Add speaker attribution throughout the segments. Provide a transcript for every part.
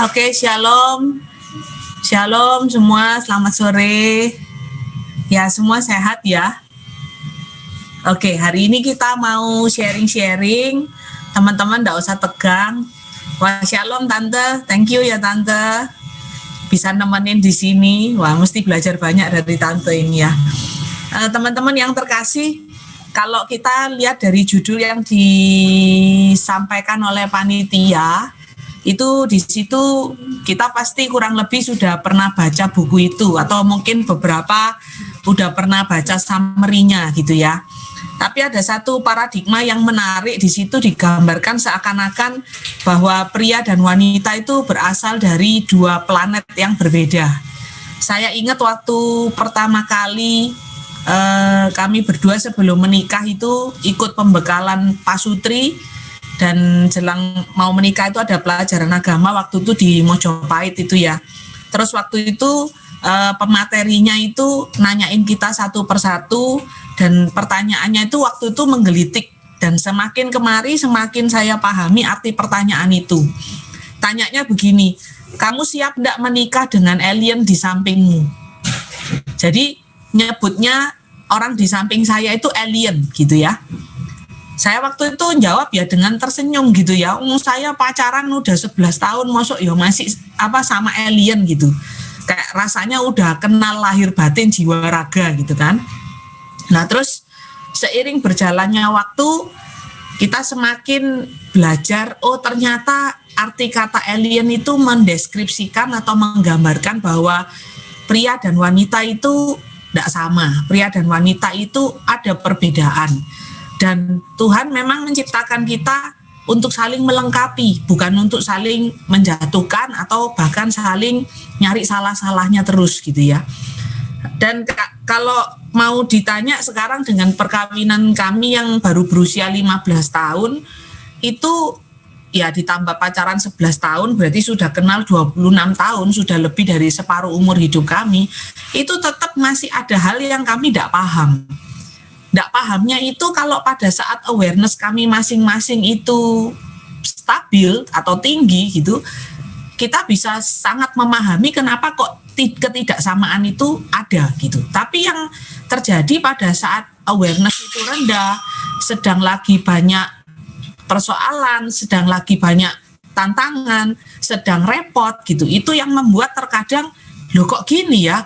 Speaker 1: Oke, shalom. Shalom semua, selamat sore. Ya, semua sehat ya. Oke, hari ini kita mau sharing-sharing. Teman-teman enggak usah tegang. Wah, shalom Tante. Thank you ya Tante. Bisa nemenin di sini. Wah, mesti belajar banyak dari Tante ini ya. Teman-teman yang terkasih, kalau kita lihat dari judul yang disampaikan oleh panitia, itu di situ kita pasti kurang lebih sudah pernah baca buku itu atau mungkin beberapa udah pernah baca summary-nya gitu ya. Tapi ada satu paradigma yang menarik di situ, digambarkan seakan-akan bahwa pria dan wanita itu berasal dari dua planet yang berbeda. Saya ingat waktu pertama kali kami berdua sebelum menikah itu ikut pembekalan pasutri, dan jelang mau menikah itu ada pelajaran agama waktu itu di Mojopahit itu ya. Terus waktu itu pematerinya itu nanyain kita satu persatu, dan pertanyaannya itu waktu itu menggelitik, dan semakin kemari semakin saya pahami arti pertanyaan itu. Tanyanya begini, kamu siap enggak menikah dengan alien di sampingmu? Jadi nyebutnya orang di samping saya itu alien gitu ya. Saya waktu itu jawab ya dengan tersenyum gitu ya. Saya pacaran udah 11 tahun, masuk ya masih sama alien gitu. Kayak rasanya udah kenal lahir batin jiwa raga gitu kan. Nah terus seiring berjalannya waktu, kita semakin belajar, oh ternyata arti kata alien itu mendeskripsikan atau menggambarkan bahwa pria dan wanita itu tidak sama. Pria dan wanita itu ada perbedaan. Dan Tuhan memang menciptakan kita untuk saling melengkapi, bukan untuk saling menjatuhkan atau bahkan saling nyari salah-salahnya terus gitu ya. Dan kalau mau ditanya sekarang dengan perkawinan kami yang baru berusia 15 tahun, itu ya ditambah pacaran 11 tahun, berarti sudah kenal 26 tahun, sudah lebih dari separuh umur hidup kami, itu tetap masih ada hal yang kami tidak paham. Tidak pahamnya itu kalau pada saat awareness kami masing-masing itu stabil atau tinggi gitu, kita bisa sangat memahami kenapa kok ketidaksamaan itu ada gitu. Tapi yang terjadi pada saat awareness itu rendah, sedang lagi banyak persoalan, sedang lagi banyak tantangan, sedang repot gitu, itu yang membuat terkadang loh kok gini ya,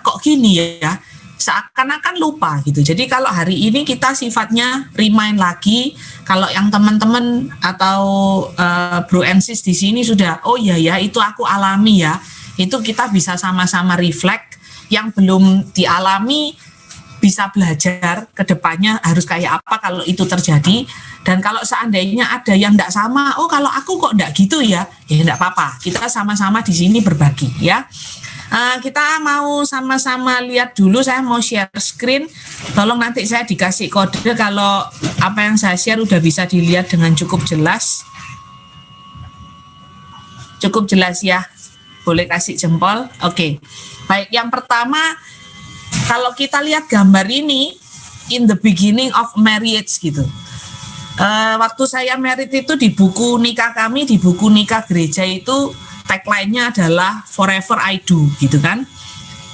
Speaker 1: seakan-akan lupa gitu. Jadi kalau hari ini kita sifatnya remind lagi, kalau yang teman-teman atau bro and sis di sini sudah, oh iya ya itu aku alami ya, itu kita bisa sama-sama reflect. Yang belum dialami bisa belajar ke depannya harus kayak apa kalau itu terjadi. Dan kalau seandainya ada yang enggak sama, oh kalau aku kok enggak gitu ya enggak apa-apa, kita sama-sama di sini berbagi ya. Kita mau sama-sama lihat dulu, saya mau share screen, tolong nanti saya dikasih kode kalau apa yang saya share udah bisa dilihat dengan cukup jelas ya, boleh kasih jempol. Oke. Baik, yang pertama kalau kita lihat gambar ini, in the beginning of marriage gitu, waktu saya married itu di buku nikah kami, di buku nikah gereja itu tagline-nya adalah forever I do gitu kan.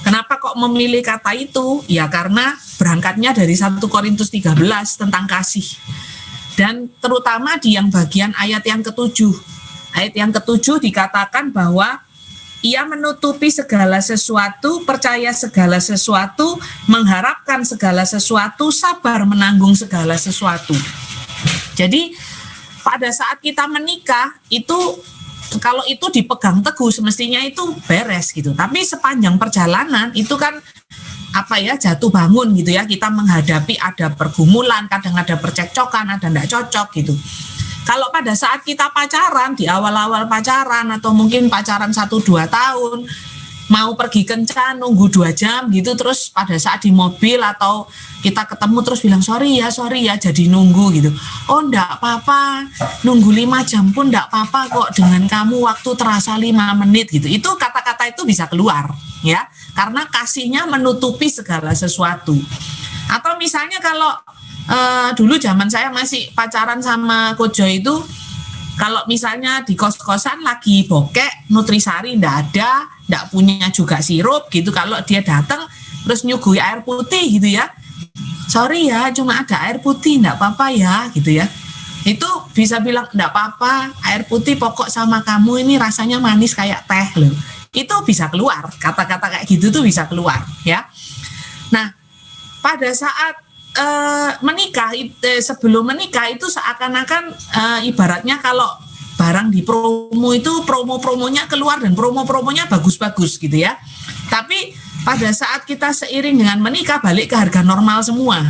Speaker 1: Kenapa kok memilih kata itu? Ya karena berangkatnya dari 1 Korintus 13 tentang kasih. Dan terutama di yang bagian ayat yang ke-7. Ayat yang ke-7 dikatakan bahwa ia menutupi segala sesuatu, percaya segala sesuatu, mengharapkan segala sesuatu, sabar menanggung segala sesuatu. Jadi pada saat kita menikah itu, kalau itu dipegang teguh semestinya itu beres gitu. Tapi sepanjang perjalanan itu kan jatuh bangun gitu ya. Kita menghadapi ada pergumulan, kadang ada percekcokan, ada enggak cocok gitu. Kalau pada saat kita pacaran, di awal-awal pacaran atau mungkin pacaran 1-2 tahun, mau pergi kencan nunggu 2 jam gitu, terus pada saat di mobil atau kita ketemu terus bilang sorry ya jadi nunggu gitu. Oh enggak apa-apa, nunggu 5 jam pun enggak apa-apa kok, dengan kamu waktu terasa 5 menit gitu. Itu kata-kata itu bisa keluar ya, karena kasihnya menutupi segala sesuatu. Atau misalnya kalau dulu zaman saya masih pacaran sama Kojo itu, Kalau misalnya di kos-kosan lagi bokek, nutrisari ndak punya juga sirup gitu, kalau dia datang terus nyuguhi air putih gitu ya, sorry ya cuma ada air putih, ndak apa-apa ya gitu ya, itu bisa bilang ndak apa-apa, air putih pokok sama kamu ini rasanya manis kayak teh loh, itu bisa keluar, kata-kata kayak gitu tuh bisa keluar ya. Nah pada saat menikah, sebelum menikah itu seakan-akan ibaratnya kalau barang di promo itu promo-promonya keluar dan promo-promonya bagus-bagus gitu ya. Tapi pada saat kita seiring dengan menikah balik ke harga normal semua.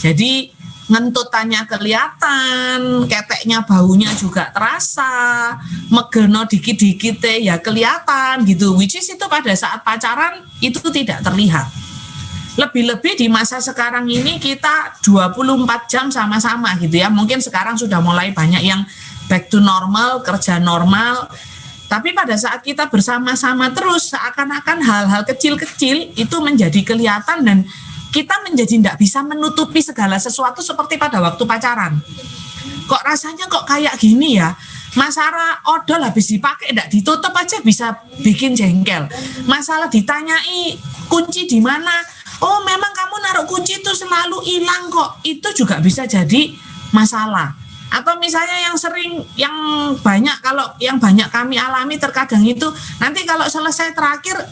Speaker 1: Jadi ngentutannya kelihatan, keteknya baunya juga terasa, megeno dikit-dikit ya kelihatan gitu. Which is itu pada saat pacaran itu tidak terlihat. Lebih-lebih di masa sekarang ini kita 24 jam sama-sama gitu ya. Mungkin sekarang sudah mulai banyak yang back to normal, kerja normal. Tapi pada saat kita bersama-sama terus, seakan-akan hal-hal kecil-kecil itu menjadi kelihatan dan kita menjadi tidak bisa menutupi segala sesuatu seperti pada waktu pacaran. Kok rasanya kok kayak gini ya? Masalah odol habis dipakai tidak ditutup aja bisa bikin jengkel. Masalah ditanyai kunci di mana? Oh memang kamu naruh kunci itu selalu hilang kok. Itu juga bisa jadi masalah. Atau misalnya yang banyak kami alami terkadang itu nanti kalau selesai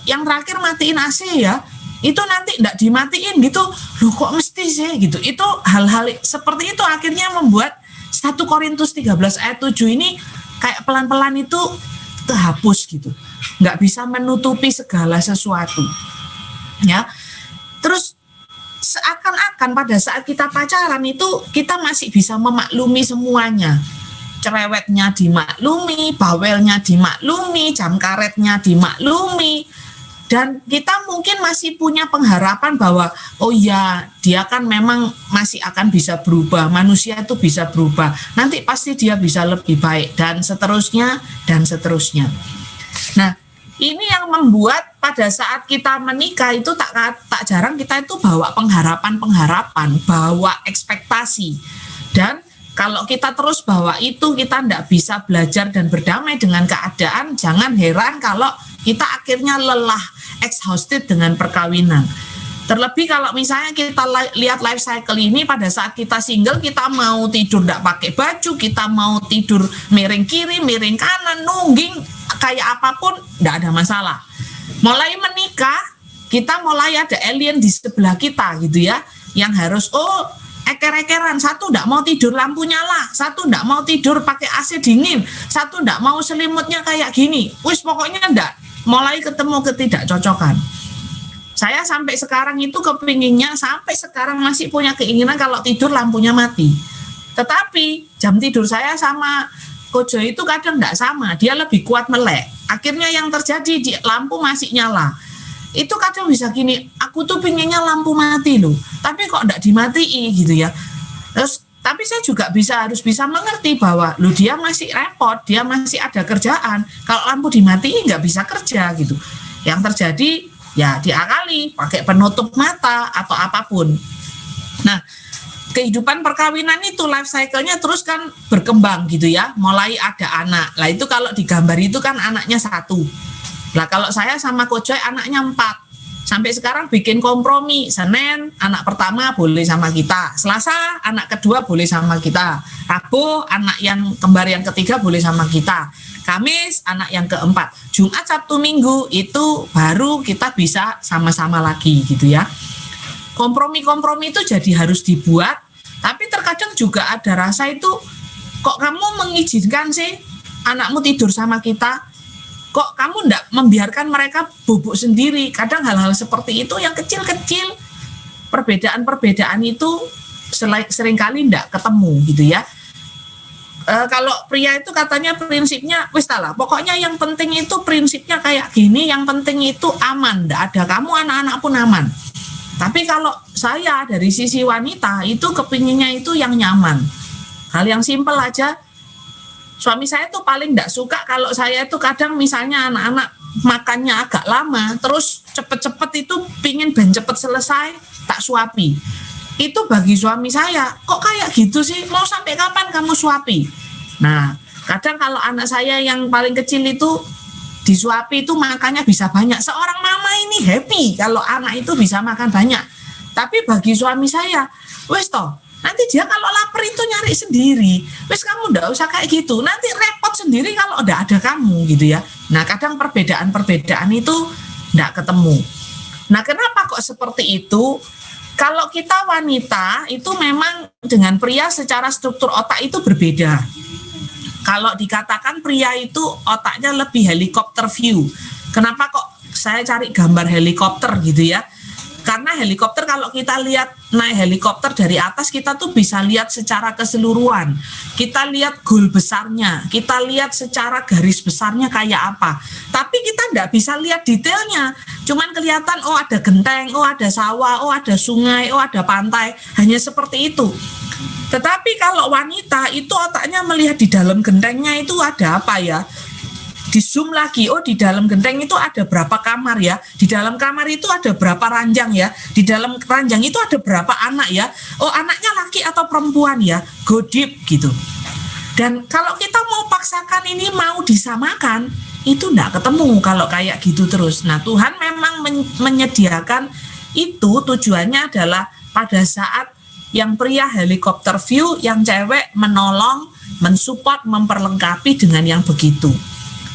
Speaker 1: yang terakhir matiin AC ya, itu nanti tidak dimatiin gitu. Loh kok mesti sih gitu. Itu hal-hal seperti itu akhirnya membuat 1 Korintus 13 ayat 7 ini kayak pelan-pelan itu terhapus gitu. Nggak bisa menutupi segala sesuatu. Ya. Terus seakan-akan pada saat kita pacaran itu kita masih bisa memaklumi semuanya. Cerewetnya dimaklumi, bawelnya dimaklumi, jam karetnya dimaklumi. Dan kita mungkin masih punya pengharapan bahwa oh ya dia kan memang masih akan bisa berubah, manusia itu bisa berubah. Nanti pasti dia bisa lebih baik dan seterusnya dan seterusnya. Nah, ini yang membuat pada saat kita menikah itu tak jarang kita itu bawa pengharapan, bawa ekspektasi. Dan kalau kita terus bawa itu, kita tidak bisa belajar dan berdamai dengan keadaan. Jangan heran kalau kita akhirnya lelah, exhausted dengan perkawinan. Terlebih kalau misalnya kita lihat life cycle ini, pada saat kita single, kita mau tidur tidak pakai baju, kita mau tidur miring kiri, miring kanan, nungging, kayak apapun, tidak ada masalah. Mulai menikah, kita mulai ada alien di sebelah kita gitu ya, yang harus, eker-ekeran, satu tidak mau tidur lampu nyala, satu tidak mau tidur pakai AC dingin, satu tidak mau selimutnya kayak gini, wis pokoknya tidak, mulai ketemu ketidakcocokan. Saya sampai sekarang itu kepinginnya, sampai sekarang masih punya keinginan kalau tidur lampunya mati. Tetapi jam tidur saya sama Kojo itu kadang tidak sama, dia lebih kuat melek. Akhirnya yang terjadi lampu masih nyala. Itu kadang bisa gini, aku tuh pinginnya lampu mati loh, tapi kok tidak dimatiin gitu ya. Terus tapi saya juga harus bisa mengerti bahwa loh dia masih repot, dia masih ada kerjaan. Kalau lampu dimatiin nggak bisa kerja gitu. Yang terjadi ya diakali pakai penutup mata atau apapun. Nah, kehidupan perkawinan itu life cycle-nya terus kan berkembang gitu ya, mulai ada anak. Lah itu kalau digambar itu kan anaknya 1. Lah kalau saya sama Kojoy anaknya 4. Sampai sekarang bikin kompromi, Senin anak pertama boleh sama kita, Selasa anak kedua boleh sama kita, Rabu anak yang kembar yang ketiga boleh sama kita, Kamis anak yang keempat, Jumat Sabtu Minggu itu baru kita bisa sama-sama lagi gitu ya. Kompromi-kompromi itu jadi harus dibuat, tapi terkadang juga ada rasa itu, kok kamu mengizinkan sih anakmu tidur sama kita? Kok kamu enggak membiarkan mereka bubuk sendiri? Kadang hal-hal seperti itu yang kecil-kecil, perbedaan-perbedaan itu seringkali enggak ketemu gitu ya. Kalau pria itu katanya prinsipnya, wis lah, pokoknya yang penting itu prinsipnya kayak gini, yang penting itu aman, enggak ada kamu anak-anak pun aman. Tapi kalau saya dari sisi wanita itu kepinginnya itu yang nyaman. Hal yang simpel aja, suami saya tuh paling enggak suka kalau saya itu kadang misalnya anak-anak makannya agak lama, terus cepet-cepet itu pingin cepet selesai, tak suapi. Itu bagi suami saya, kok kayak gitu sih, mau sampai kapan kamu suapi? Nah, Kadang kalau anak saya yang paling kecil itu disuapi itu makannya bisa banyak. Seorang mama ini happy kalau anak itu bisa makan banyak. Tapi bagi suami saya, wes toh, nanti dia kalau lapar itu nyari sendiri. Wes kamu ndak usah kayak gitu. Nanti repot sendiri kalau udah ada kamu gitu ya. Nah, kadang perbedaan-perbedaan itu ndak ketemu. Nah, kenapa kok seperti itu? Kalau kita wanita itu memang dengan pria secara struktur otak itu berbeda. Kalau dikatakan pria itu otaknya lebih helikopter view. Kenapa kok saya cari gambar helikopter gitu ya? Karena helikopter kalau kita lihat naik helikopter dari atas kita tuh bisa lihat secara keseluruhan. Kita lihat goal besarnya, kita lihat secara garis besarnya kayak apa. Tapi kita nggak bisa lihat detailnya. Cuman kelihatan oh ada genteng, oh ada sawah, oh ada sungai, oh ada pantai. Hanya seperti itu. Tetapi kalau wanita itu otaknya melihat di dalam gentengnya itu ada apa ya? Di zoom lagi, oh di dalam genteng itu ada berapa kamar ya? Di dalam kamar itu ada berapa ranjang ya? Di dalam ranjang itu ada berapa anak ya? Oh anaknya laki atau perempuan ya? Go deep gitu. Dan kalau kita mau paksakan ini mau disamakan, itu enggak ketemu kalau kayak gitu terus. Nah Tuhan memang menyediakan itu tujuannya adalah pada saat yang pria helikopter view, yang cewek menolong, mensupport, memperlengkapi dengan yang begitu,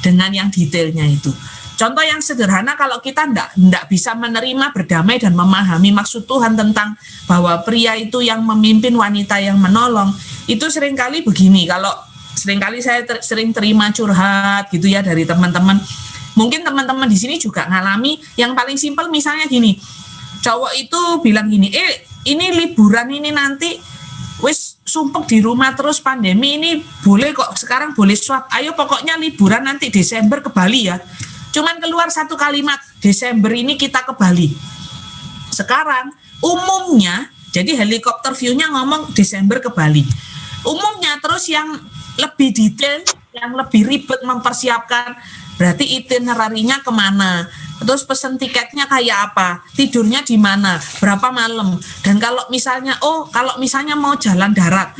Speaker 1: dengan yang detailnya itu. Contoh yang sederhana kalau kita ndak bisa menerima, berdamai dan memahami maksud Tuhan tentang bahwa pria itu yang memimpin, wanita yang menolong, itu seringkali begini. Kalau seringkali saya sering terima curhat gitu ya dari teman-teman. Mungkin teman-teman di sini juga ngalami yang paling simpel misalnya gini. Cowok itu bilang gini, ini liburan ini nanti wis sumpek di rumah terus pandemi ini boleh kok sekarang boleh swab. Ayo pokoknya liburan nanti Desember ke Bali ya. Cuman keluar satu kalimat, Desember ini kita ke Bali. Sekarang umumnya, jadi helikopter view-nya ngomong Desember ke Bali. Umumnya terus yang lebih detail, yang lebih ribet mempersiapkan, berarti itinerarinya kemana, terus pesen tiketnya kayak apa, tidurnya di mana, berapa malam, dan kalau misalnya mau jalan darat,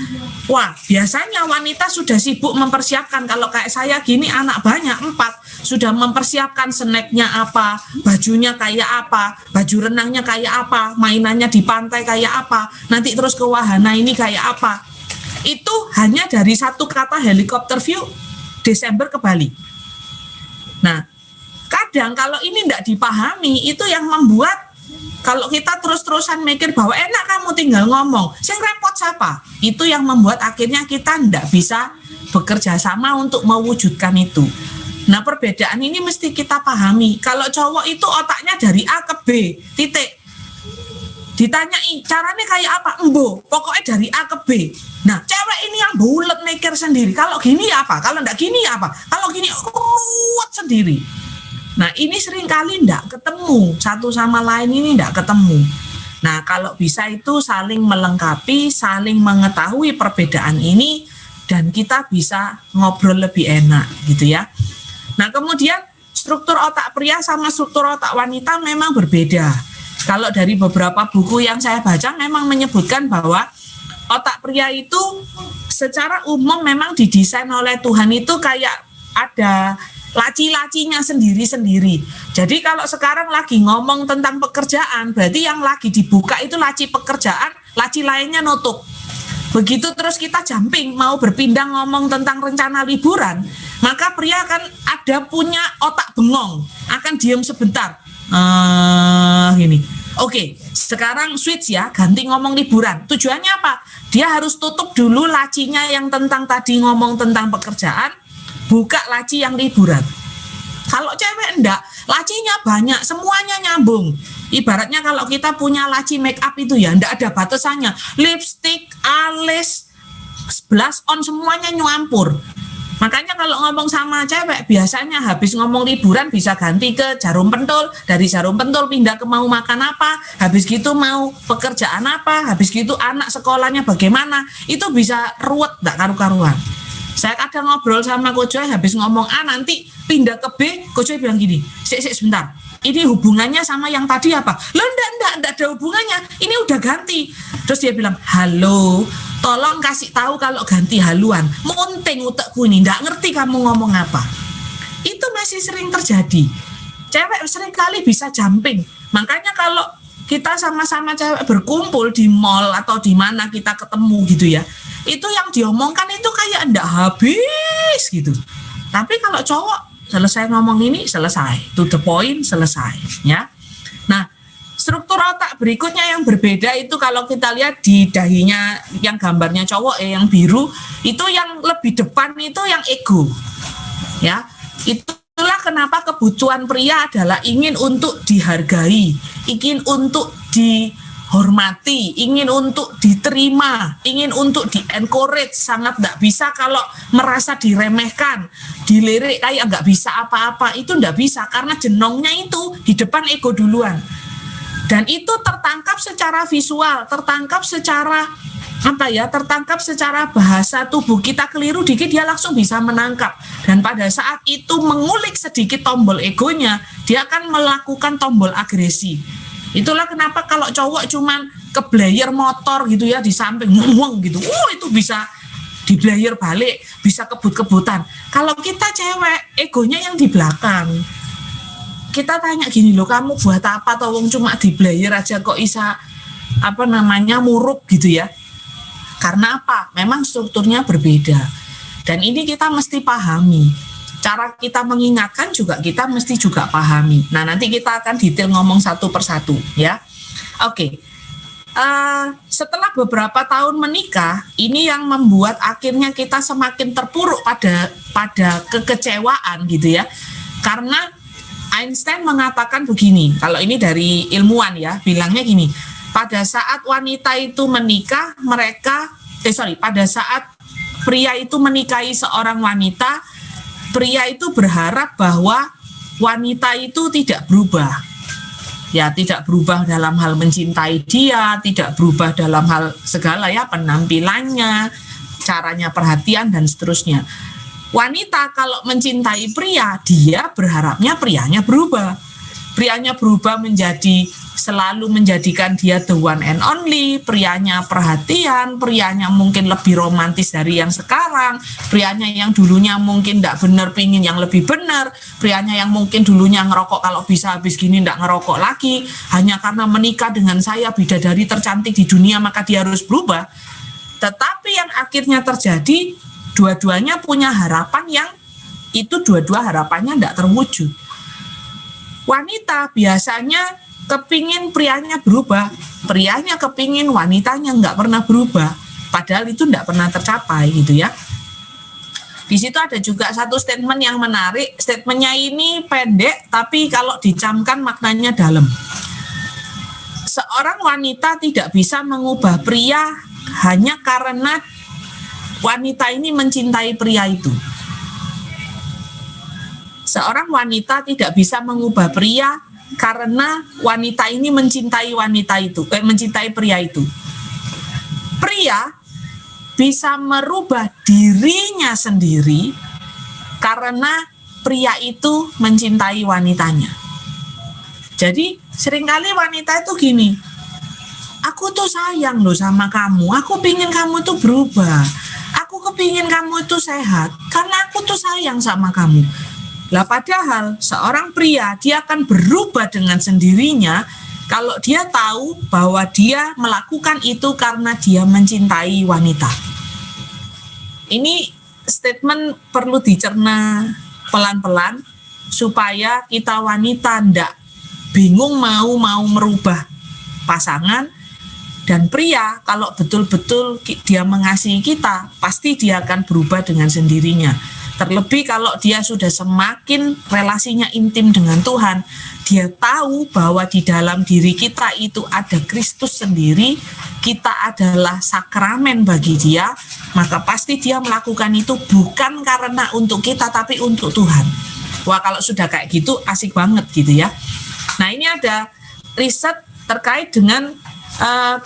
Speaker 1: wah biasanya wanita sudah sibuk mempersiapkan. Kalau kayak saya gini anak banyak 4, sudah mempersiapkan snacknya apa, bajunya kayak apa, baju renangnya kayak apa, mainannya di pantai kayak apa, nanti terus ke wahana ini kayak apa. Itu hanya dari satu kata helikopter view, Desember ke Bali. Nah, kadang kalau ini tidak dipahami, itu yang membuat kalau kita terus-terusan mikir bahwa enak kamu tinggal ngomong, yang repot siapa? Itu yang membuat akhirnya kita tidak bisa bekerja sama untuk mewujudkan itu. Nah, perbedaan ini mesti kita pahami. Kalau cowok itu otaknya dari A ke B, titik. Ditanyai, caranya kayak apa? Embo, pokoknya dari A ke B. Nah, cewek ini yang bulet mikir sendiri. Kalau gini apa? Kalau enggak gini apa? Kalau gini, ruwet sendiri. Nah, ini seringkali enggak ketemu. Satu sama lain ini enggak ketemu. Nah, kalau bisa itu saling melengkapi, saling mengetahui perbedaan ini, dan kita bisa ngobrol lebih enak, gitu ya. Nah, kemudian struktur otak pria sama struktur otak wanita memang berbeda. Kalau dari beberapa buku yang saya baca memang menyebutkan bahwa otak pria itu secara umum memang didesain oleh Tuhan itu kayak ada laci-lacinya sendiri-sendiri. Jadi kalau sekarang lagi ngomong tentang pekerjaan, berarti yang lagi dibuka itu laci pekerjaan, laci lainnya nutup. Begitu terus kita jumping, mau berpindah ngomong tentang rencana liburan, maka pria akan ada punya otak bengong, akan diam sebentar. Gini. Oke, sekarang switch ya, ganti ngomong liburan. Tujuannya apa? Dia harus tutup dulu lacinya yang tentang tadi ngomong tentang pekerjaan, buka laci yang liburan. Kalau cewek enggak, lacinya banyak, semuanya nyambung. Ibaratnya kalau kita punya laci make up itu ya, enggak ada batasannya. Lipstick, alis, blush on, semuanya nyampur. Makanya kalau ngomong sama cewek, biasanya habis ngomong liburan bisa ganti ke jarum pentul, dari jarum pentul pindah ke mau makan apa, habis gitu mau pekerjaan apa, habis gitu anak sekolahnya bagaimana, itu bisa ruwet, enggak karu-karuan. Saya kadang ngobrol sama Coach Joy, habis ngomong A nanti pindah ke B, Coach Joy bilang gini, sik sebentar, ini hubungannya sama yang tadi apa? Loh enggak ada hubungannya, ini udah ganti. Terus dia bilang, halo, tolong kasih tahu kalau ganti haluan. Munting utekku ini, nggak ngerti kamu ngomong apa. Itu masih sering terjadi. Cewek sering kali bisa jumping. Makanya kalau kita sama-sama cewek berkumpul di mall atau di mana kita ketemu gitu ya, itu yang diomongkan itu kayak ndak habis gitu. Tapi kalau cowok selesai ngomong ini, selesai, to the point, selesai ya. Nah, struktur otak berikutnya yang berbeda itu kalau kita lihat di dahinya yang gambarnya cowok yang biru, itu yang lebih depan itu yang ego ya. Itulah kenapa kebutuhan pria adalah ingin untuk dihargai, ingin untuk dihormati, ingin untuk diterima, ingin untuk di-encourage. Sangat nggak bisa kalau merasa diremehkan, dilirik kayak nggak bisa apa-apa. Itu nggak bisa karena jenongnya itu di depan ego duluan. Dan itu tertangkap secara visual, tertangkap secara tertangkap secara bahasa tubuh kita. Keliru dikit dia langsung bisa menangkap. Dan pada saat itu mengulik sedikit tombol egonya, dia akan melakukan tombol agresi. Itulah kenapa kalau cowok cuman keblayer motor gitu ya di samping ngomong gitu, itu bisa diblayer balik, bisa kebut-kebutan. Kalau kita cewek, egonya yang di belakang. Kita tanya gini loh, kamu buat apa toh wong cuma diblayer aja kok isa murup gitu ya. Karena apa? Memang strukturnya berbeda. Dan ini kita mesti pahami. Cara kita mengingatkan juga kita mesti juga pahami. Nah, nanti kita akan detail ngomong satu persatu ya. Oke. Setelah beberapa tahun menikah, ini yang membuat akhirnya kita semakin terpuruk pada kekecewaan gitu ya. Karena Einstein mengatakan begini, kalau ini dari ilmuwan ya, bilangnya gini, pada saat wanita itu menikah, pada saat pria itu menikahi seorang wanita, pria itu berharap bahwa wanita itu tidak berubah. Ya, tidak berubah dalam hal mencintai dia, tidak berubah dalam hal segala ya, penampilannya, caranya perhatian, dan seterusnya. Wanita kalau mencintai pria, dia berharapnya prianya berubah. Prianya berubah selalu menjadikan dia the one and only, prianya perhatian, prianya mungkin lebih romantis dari yang sekarang, prianya yang dulunya mungkin tidak benar pingin yang lebih benar, prianya yang mungkin dulunya ngerokok kalau bisa habis gini tidak ngerokok lagi, hanya karena menikah dengan saya bidadari tercantik di dunia maka dia harus berubah. Tetapi yang akhirnya terjadi, dua-duanya punya harapan yang itu dua-dua harapannya tidak terwujud. Wanita biasanya kepingin prianya berubah, prianya kepingin wanitanya nggak pernah berubah, padahal itu nggak pernah tercapai gitu ya. Di situ ada juga satu statement yang menarik. Statementnya ini pendek, tapi kalau dicamkan maknanya dalam. Seorang wanita tidak bisa mengubah pria hanya karena wanita ini mencintai pria itu. Seorang wanita tidak bisa mengubah pria karena wanita ini mencintai mencintai pria itu. Pria bisa merubah dirinya sendiri karena pria itu mencintai wanitanya. Jadi seringkali wanita itu gini, aku tuh sayang loh sama kamu, aku pingin kamu tuh berubah, aku kepingin kamu tuh sehat karena aku tuh sayang sama kamu. Lah padahal seorang pria dia akan berubah dengan sendirinya kalau dia tahu bahwa dia melakukan itu karena dia mencintai wanita. Ini statement perlu dicerna pelan-pelan supaya kita wanita ndak bingung mau merubah pasangan, dan pria kalau betul-betul dia mengasihi kita pasti dia akan berubah dengan sendirinya. Terlebih kalau dia sudah semakin relasinya intim dengan Tuhan, dia tahu bahwa di dalam diri kita itu ada Kristus sendiri, kita adalah sakramen bagi dia, maka pasti dia melakukan itu bukan karena untuk kita, tapi untuk Tuhan. Wah, kalau sudah kayak gitu asik banget gitu ya. Nah, ini ada riset terkait dengan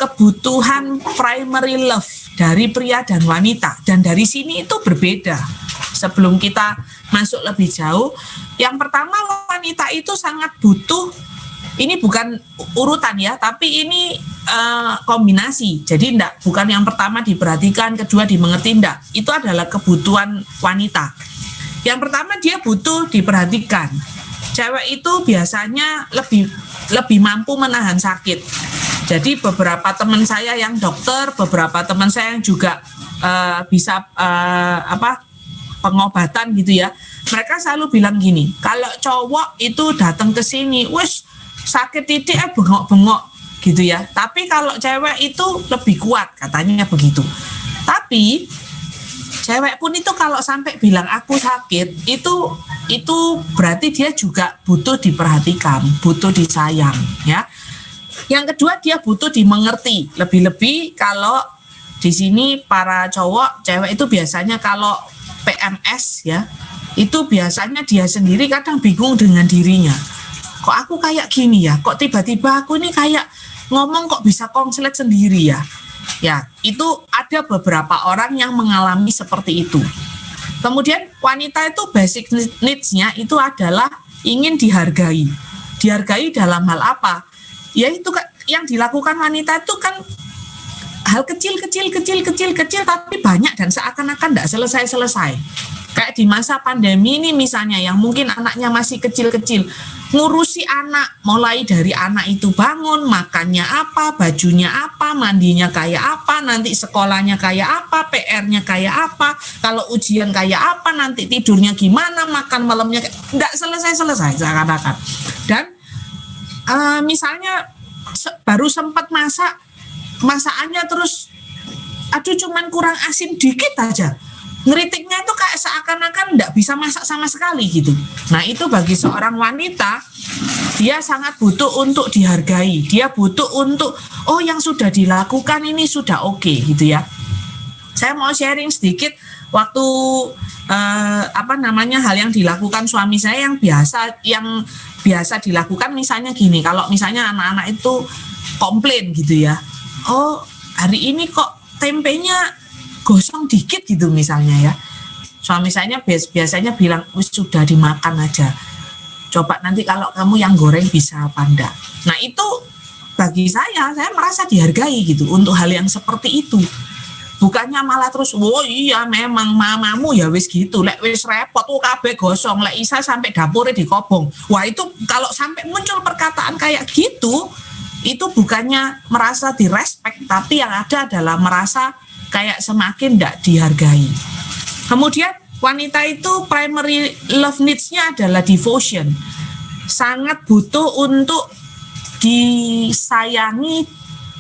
Speaker 1: kebutuhan primary love dari pria dan wanita, dan dari sini itu berbeda. Sebelum kita masuk lebih jauh, yang pertama wanita itu sangat butuh, ini bukan urutan ya, tapi ini kombinasi. Jadi bukan yang pertama diperhatikan, kedua dimengerti, enggak. Itu adalah kebutuhan wanita. Yang pertama dia butuh diperhatikan. Cewek itu biasanya lebih mampu menahan sakit. Jadi beberapa teman saya yang dokter, beberapa teman saya yang juga bisa pengobatan gitu ya. Mereka selalu bilang gini, kalau cowok itu datang ke sini, wes sakit titik bengok-bengok gitu ya. Tapi kalau cewek itu lebih kuat, katanya begitu. Tapi cewek pun itu kalau sampai bilang aku sakit, itu berarti dia juga butuh diperhatikan, butuh disayang ya. Yang kedua dia butuh dimengerti. Lebih-lebih kalau di sini para cowok, cewek itu biasanya kalau PMS ya, itu biasanya dia sendiri kadang bingung dengan dirinya. Kok aku kayak gini ya? Kok tiba-tiba aku ini kayak ngomong kok bisa konslet sendiri ya? Ya, itu ada beberapa orang yang mengalami seperti itu. Kemudian wanita itu basic needs-nya itu adalah ingin dihargai. Dihargai dalam hal apa? Ya itu yang dilakukan wanita itu kan hal kecil tapi banyak dan seakan-akan tidak selesai. Kayak di masa pandemi ini misalnya yang mungkin anaknya masih kecil-kecil, ngurusi anak mulai dari anak itu bangun, makannya apa, bajunya apa, mandinya kayak apa, nanti sekolahnya kayak apa, PR-nya kayak apa, kalau ujian kayak apa, nanti tidurnya gimana, makan malamnya tidak selesai seakan-akan. Dan misalnya baru sempat masakannya terus aduh cuman kurang asin dikit aja, ngeritiknya itu kayak seakan-akan tidak bisa masak sama sekali gitu. Nah itu bagi seorang wanita, dia sangat butuh untuk dihargai, dia butuh untuk yang sudah dilakukan ini sudah oke gitu ya. Saya mau sharing sedikit waktu hal yang dilakukan suami saya yang biasa dilakukan. Misalnya gini, kalau misalnya anak-anak itu komplain gitu ya, hari ini kok tempenya gosong dikit gitu misalnya ya, suami saya biasanya bilang sudah dimakan aja, coba nanti kalau kamu yang goreng bisa apa enggak. Nah itu bagi saya merasa dihargai gitu untuk hal yang seperti itu. Bukannya malah terus, iya memang mamamu ya wis gitu, lek wis repot kabeh gosong, lek isa sampai dapurnya dikobong. Wah itu kalau sampai muncul perkataan kayak gitu, itu bukannya merasa direspek, tapi yang ada adalah merasa kayak semakin tidak dihargai. Kemudian wanita itu primary love needs-nya adalah devotion. Sangat butuh untuk disayangi,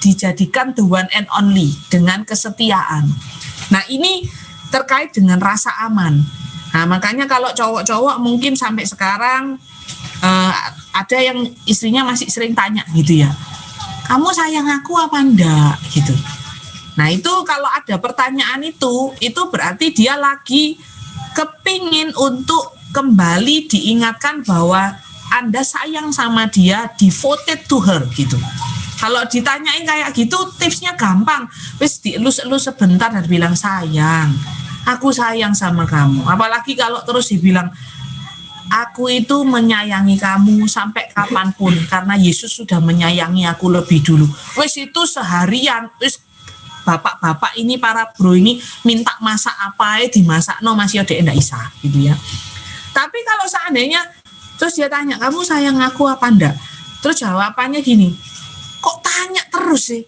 Speaker 1: dijadikan the one and only dengan kesetiaan. Nah ini terkait dengan rasa aman. Nah makanya kalau cowok-cowok mungkin sampai sekarang ada yang istrinya masih sering tanya gitu ya, kamu sayang aku apa enggak gitu. Nah itu kalau ada pertanyaan itu berarti dia lagi kepingin untuk kembali diingatkan bahwa Anda sayang sama dia, devoted to her gitu. Kalau ditanyain kayak gitu tipsnya gampang, wis dielus-elus sebentar dan bilang sayang, aku sayang sama kamu. Apalagi kalau terus dibilang aku itu menyayangi kamu sampai kapanpun karena Yesus sudah menyayangi aku lebih dulu. Wis itu seharian, wis bapak-bapak ini, para bro ini minta masak apa dimasak masih ada enggak isa gitu ya. Tapi kalau seandainya terus dia tanya, kamu sayang aku apa enggak? Terus jawabannya gini, kok tanya terus sih?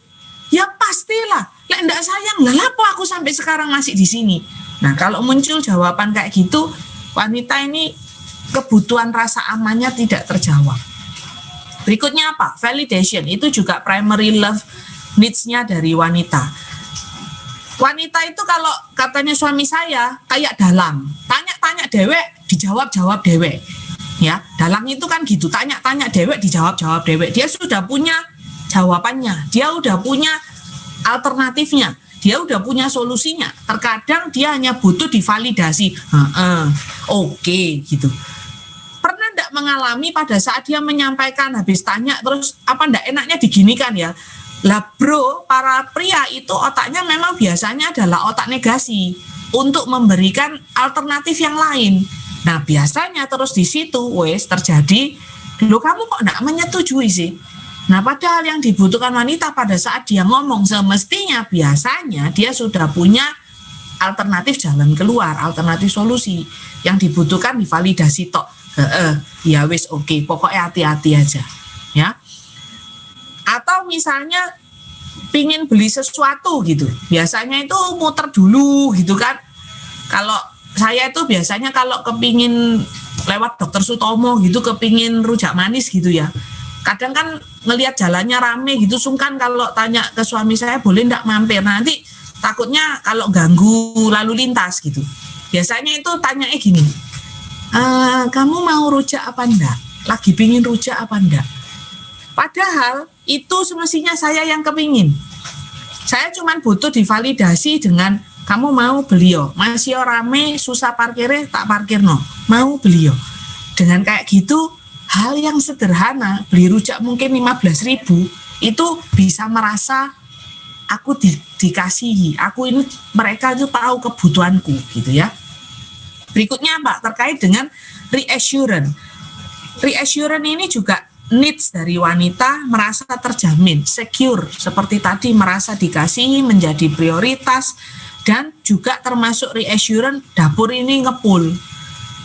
Speaker 1: Ya pastilah, lek enggak sayang lah apa aku sampai sekarang masih di sini. Nah kalau muncul jawaban kayak gitu, wanita ini kebutuhan rasa amannya tidak terjawab. Berikutnya apa? Validation, itu juga primary love needs-nya dari wanita. Wanita itu kalau katanya suami saya kayak dalang, tanya-tanya dewek, dijawab-jawab dewek. Ya, dalang itu kan gitu, tanya-tanya dewek, dijawab-jawab dewek. Dia sudah punya jawabannya, dia udah punya alternatifnya, dia udah punya solusinya. Terkadang dia hanya butuh divalidasi. Oke, gitu. Pernah enggak mengalami pada saat dia menyampaikan habis tanya terus apa enggak enaknya diginikan ya? Lah bro, para pria itu otaknya memang biasanya adalah otak negasi untuk memberikan alternatif yang lain. Nah biasanya terus di situ wes terjadi, lo kamu kok enggak menyetujui sih? Nah, padahal yang dibutuhkan wanita pada saat dia ngomong semestinya biasanya dia sudah punya alternatif jalan keluar, alternatif solusi. Yang dibutuhkan divalidasi tok. Ya wis oke, pokoknya hati-hati aja. Ya. Atau misalnya pingin beli sesuatu gitu. Biasanya itu muter dulu gitu kan. Kalau saya itu biasanya kalau kepingin lewat Dokter Sutomo gitu, kepingin rujak manis gitu ya. Kadang kan ngelihat jalannya rame gitu, sungkan kalau tanya ke suami saya boleh ndak mampir, nanti takutnya kalau ganggu lalu lintas gitu. Biasanya itu tanya gini, kamu mau rujak apa ndak? Lagi pingin rujak apa ndak? Padahal itu semestinya saya yang kepingin. Saya cuma butuh divalidasi dengan kamu mau beli yo, masih rame susah parkirnya tak parkir no, mau beli yo. Dengan kayak gitu, hal yang sederhana, beli rujak mungkin 15.000, itu bisa merasa aku dikasihi, aku ini, mereka itu tahu kebutuhanku gitu ya. Berikutnya Mbak, terkait dengan reassurance. Reassurance ini juga needs dari wanita merasa terjamin, secure, seperti tadi merasa dikasihi, menjadi prioritas, dan juga termasuk reassurance dapur ini ngepul.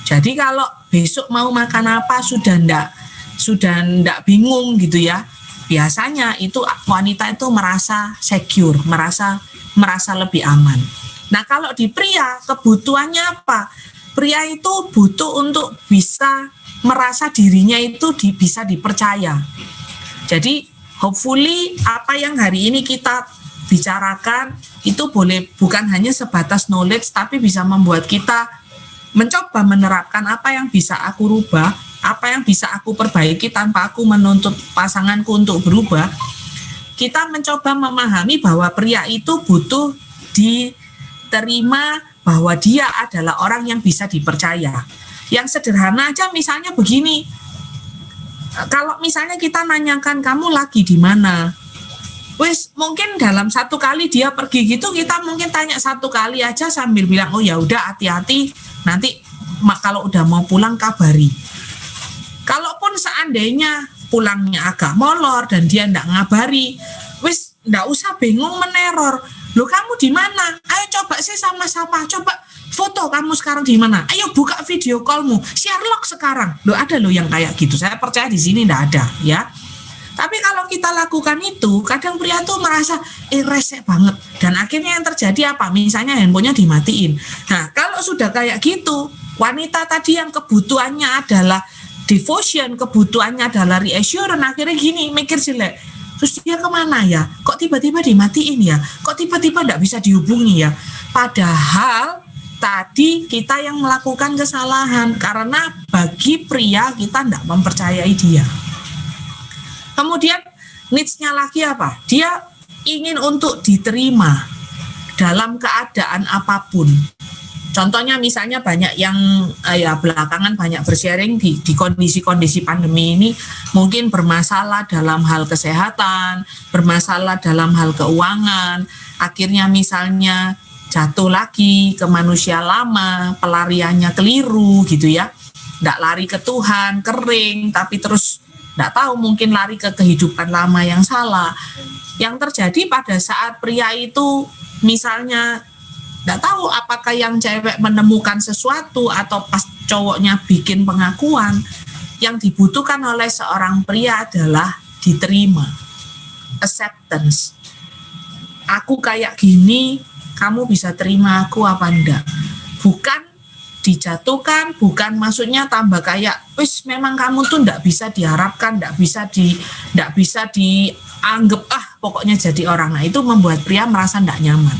Speaker 1: Jadi kalau besok mau makan apa sudah ndak bingung gitu ya. Biasanya itu wanita itu merasa secure, merasa lebih aman. Nah, kalau di pria kebutuhannya apa? Pria itu butuh untuk bisa merasa dirinya itu bisa dipercaya. Jadi hopefully apa yang hari ini kita bicarakan itu bukan hanya sebatas knowledge, tapi bisa membuat kita mencoba menerapkan apa yang bisa aku rubah, apa yang bisa aku perbaiki tanpa aku menuntut pasanganku untuk berubah. Kita mencoba memahami bahwa pria itu butuh diterima bahwa dia adalah orang yang bisa dipercaya. Yang sederhana aja misalnya begini, kalau misalnya kita nanyakan kamu lagi di mana, wis mungkin dalam satu kali dia pergi gitu, kita mungkin tanya satu kali aja sambil bilang oh ya udah hati-hati, nanti kalau udah mau pulang kabari. Kalaupun seandainya pulangnya agak molor dan dia ndak ngabari, wis ndak usah bingung meneror. Loh kamu di mana? Ayo coba sih sama siapa? Coba foto kamu sekarang di mana? Ayo buka video callmu, Sherlock sekarang. Loh ada loh yang kayak gitu. Saya percaya di sini ndak ada ya. Tapi kalau kita lakukan itu, kadang pria tuh merasa resek banget. Dan akhirnya yang terjadi apa? Misalnya handphonenya dimatiin. Nah, kalau sudah kayak gitu, wanita tadi yang kebutuhannya adalah devotion, kebutuhannya adalah reassurance, akhirnya gini, mikir jelek. Terus dia kemana ya? Kok tiba-tiba dimatiin ya? Kok tiba-tiba nggak bisa dihubungi ya? Padahal tadi kita yang melakukan kesalahan. Karena bagi pria kita nggak mempercayai dia. Kemudian needs-nya lagi apa? Dia ingin untuk diterima dalam keadaan apapun. Contohnya misalnya banyak yang ya belakangan banyak bersharing di kondisi-kondisi pandemi ini mungkin bermasalah dalam hal kesehatan, bermasalah dalam hal keuangan, akhirnya misalnya jatuh lagi ke manusia lama, pelariannya keliru gitu ya. Nggak lari ke Tuhan, kering, tapi terus nggak tahu mungkin lari ke kehidupan lama yang salah. Yang terjadi pada saat pria itu misalnya nggak tahu apakah yang cewek menemukan sesuatu atau pas cowoknya bikin pengakuan, yang dibutuhkan oleh seorang pria adalah diterima, acceptance. Aku kayak gini, kamu bisa terima aku apa enggak? Bukan dijatuhkan, bukan maksudnya tambah kayak wis memang kamu tuh nggak bisa diharapkan, nggak bisa dianggap pokoknya jadi orang. Nah itu membuat pria merasa nggak nyaman.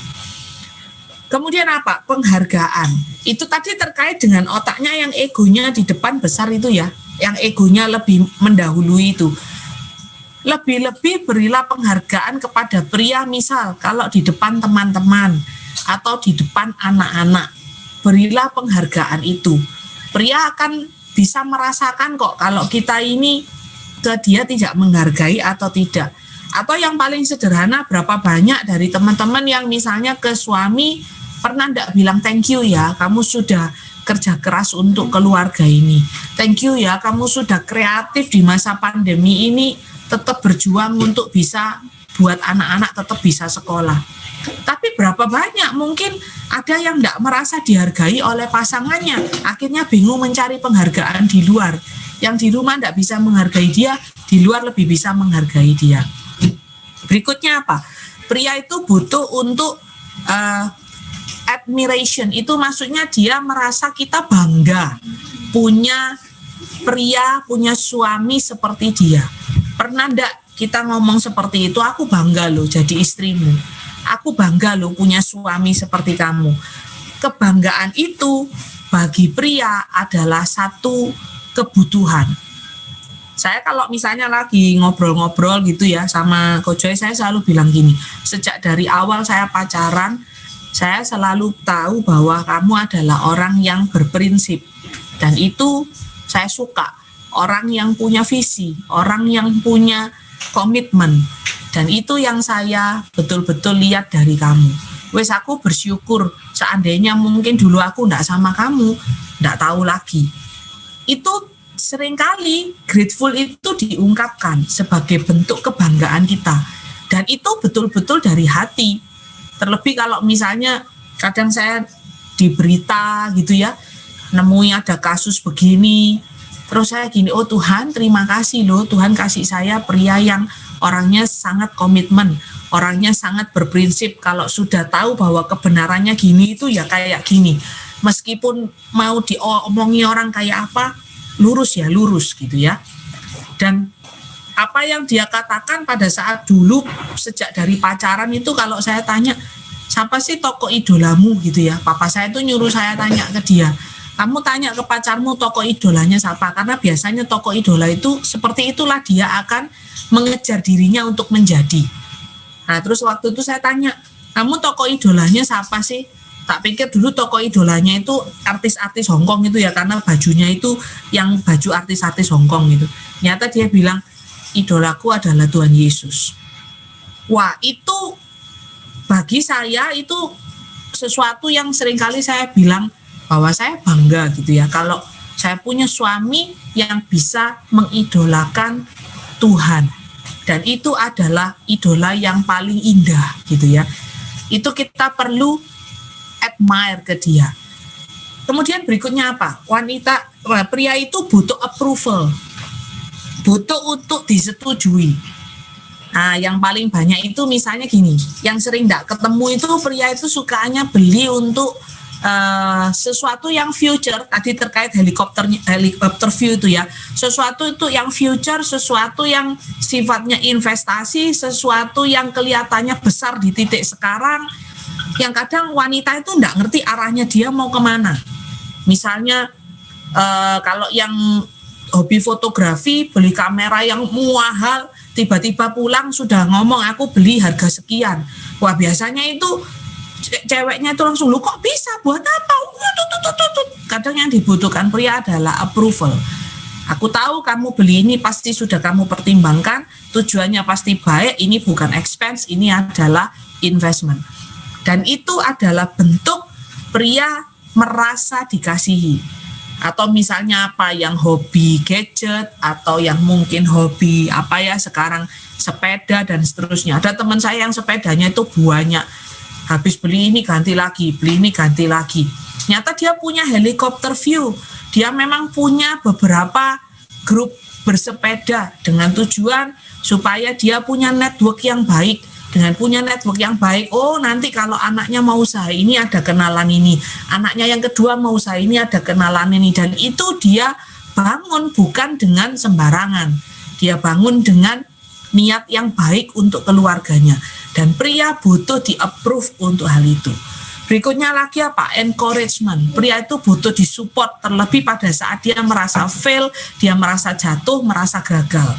Speaker 1: Kemudian apa? Penghargaan. Itu tadi terkait dengan otaknya yang egonya di depan besar itu ya, yang egonya lebih mendahului itu. Lebih-lebih berilah penghargaan kepada pria, misal kalau di depan teman-teman atau di depan anak-anak. Berilah penghargaan itu. Pria akan bisa merasakan kok kalau kita ini ke dia tidak menghargai atau tidak. Atau yang paling sederhana, berapa banyak dari teman-teman yang misalnya ke suami pernah enggak bilang thank you ya, kamu sudah kerja keras untuk keluarga ini. Thank you ya, kamu sudah kreatif di masa pandemi ini tetap berjuang untuk bisa buat anak-anak tetap bisa sekolah. Tapi berapa banyak mungkin ada yang tidak merasa dihargai oleh pasangannya, akhirnya bingung mencari penghargaan di luar. Yang di rumah tidak bisa menghargai dia, di luar lebih bisa menghargai dia. Berikutnya apa? Pria itu butuh untuk admiration, itu maksudnya dia merasa kita bangga punya pria, punya suami seperti dia. Pernah enggak kita ngomong seperti itu, aku bangga loh jadi istrimu, aku bangga loh punya suami seperti kamu. Kebanggaan itu bagi pria adalah satu kebutuhan. Saya kalau misalnya lagi ngobrol-ngobrol gitu ya sama Coach Joy, saya selalu bilang gini, sejak dari awal saya pacaran, saya selalu tahu bahwa kamu adalah orang yang berprinsip. Dan itu saya suka, orang yang punya visi, orang yang punya komitmen. Dan itu yang saya betul-betul lihat dari kamu. Wes aku bersyukur, seandainya mungkin dulu aku enggak sama kamu, enggak tahu lagi. Itu seringkali grateful itu diungkapkan sebagai bentuk kebanggaan kita, dan itu betul-betul dari hati. Terlebih kalau misalnya kadang saya di berita gitu ya, nemui ada kasus begini, terus saya gini, oh Tuhan terima kasih loh, Tuhan kasih saya pria yang orangnya sangat komitmen, orangnya sangat berprinsip, kalau sudah tahu bahwa kebenarannya gini itu ya kayak gini, meskipun mau diomongi orang kayak apa, lurus ya lurus gitu ya. Dan apa yang dia katakan pada saat dulu sejak dari pacaran itu, kalau saya tanya siapa sih tokoh idolamu gitu ya, papa saya itu nyuruh saya tanya ke dia, kamu tanya ke pacarmu tokoh idolanya siapa, karena biasanya tokoh idola itu seperti itulah, dia akan mengejar dirinya untuk menjadi. Nah terus waktu itu saya tanya, kamu tokoh idolanya siapa sih? Tak pikir dulu tokoh idolanya itu artis-artis Hongkong itu ya, karena bajunya itu yang baju artis-artis Hongkong gitu. Nyata dia bilang, idolaku adalah Tuhan Yesus. Wah, itu bagi saya itu sesuatu yang seringkali saya bilang bahwa saya bangga gitu ya, kalau saya punya suami yang bisa mengidolakan Tuhan. Dan itu adalah idola yang paling indah gitu ya. Itu kita perlu admire ke dia. Kemudian berikutnya apa? Pria itu butuh approval, butuh untuk disetujui. Nah, yang paling banyak itu misalnya gini, yang sering tidak ketemu itu pria itu sukanya beli untuk sesuatu yang future, tadi terkait helikopter view itu ya, sesuatu itu yang future, sesuatu yang sifatnya investasi, sesuatu yang kelihatannya besar di titik sekarang, yang kadang wanita itu enggak ngerti arahnya dia mau kemana. Misalnya kalau yang hobi fotografi, beli kamera yang mahal, tiba-tiba pulang sudah ngomong aku beli harga sekian. Wah biasanya itu ceweknya itu langsung, lu kok bisa, buat apa? Kadang yang dibutuhkan pria adalah approval. Aku tahu kamu beli ini pasti sudah kamu pertimbangkan, tujuannya pasti baik, ini bukan expense, ini adalah investment. Dan itu adalah bentuk pria merasa dikasihi. Atau misalnya apa yang hobi gadget, atau yang mungkin hobi apa ya sekarang sepeda dan seterusnya. Ada teman saya yang sepedanya itu banyak, habis beli ini ganti lagi, beli ini ganti lagi. Nyata dia punya helikopter view, dia memang punya beberapa grup bersepeda dengan tujuan supaya dia punya network yang baik. Dengan punya network yang baik, oh nanti kalau anaknya mau usaha ini ada kenalan ini, anaknya yang kedua mau usaha ini ada kenalan ini. Dan itu dia bangun bukan dengan sembarangan, dia bangun dengan niat yang baik untuk keluarganya. Dan pria butuh di-approve untuk hal itu. Berikutnya lagi apa? Encouragement. Pria itu butuh disupport, terlebih pada saat dia merasa fail, dia merasa jatuh, merasa gagal.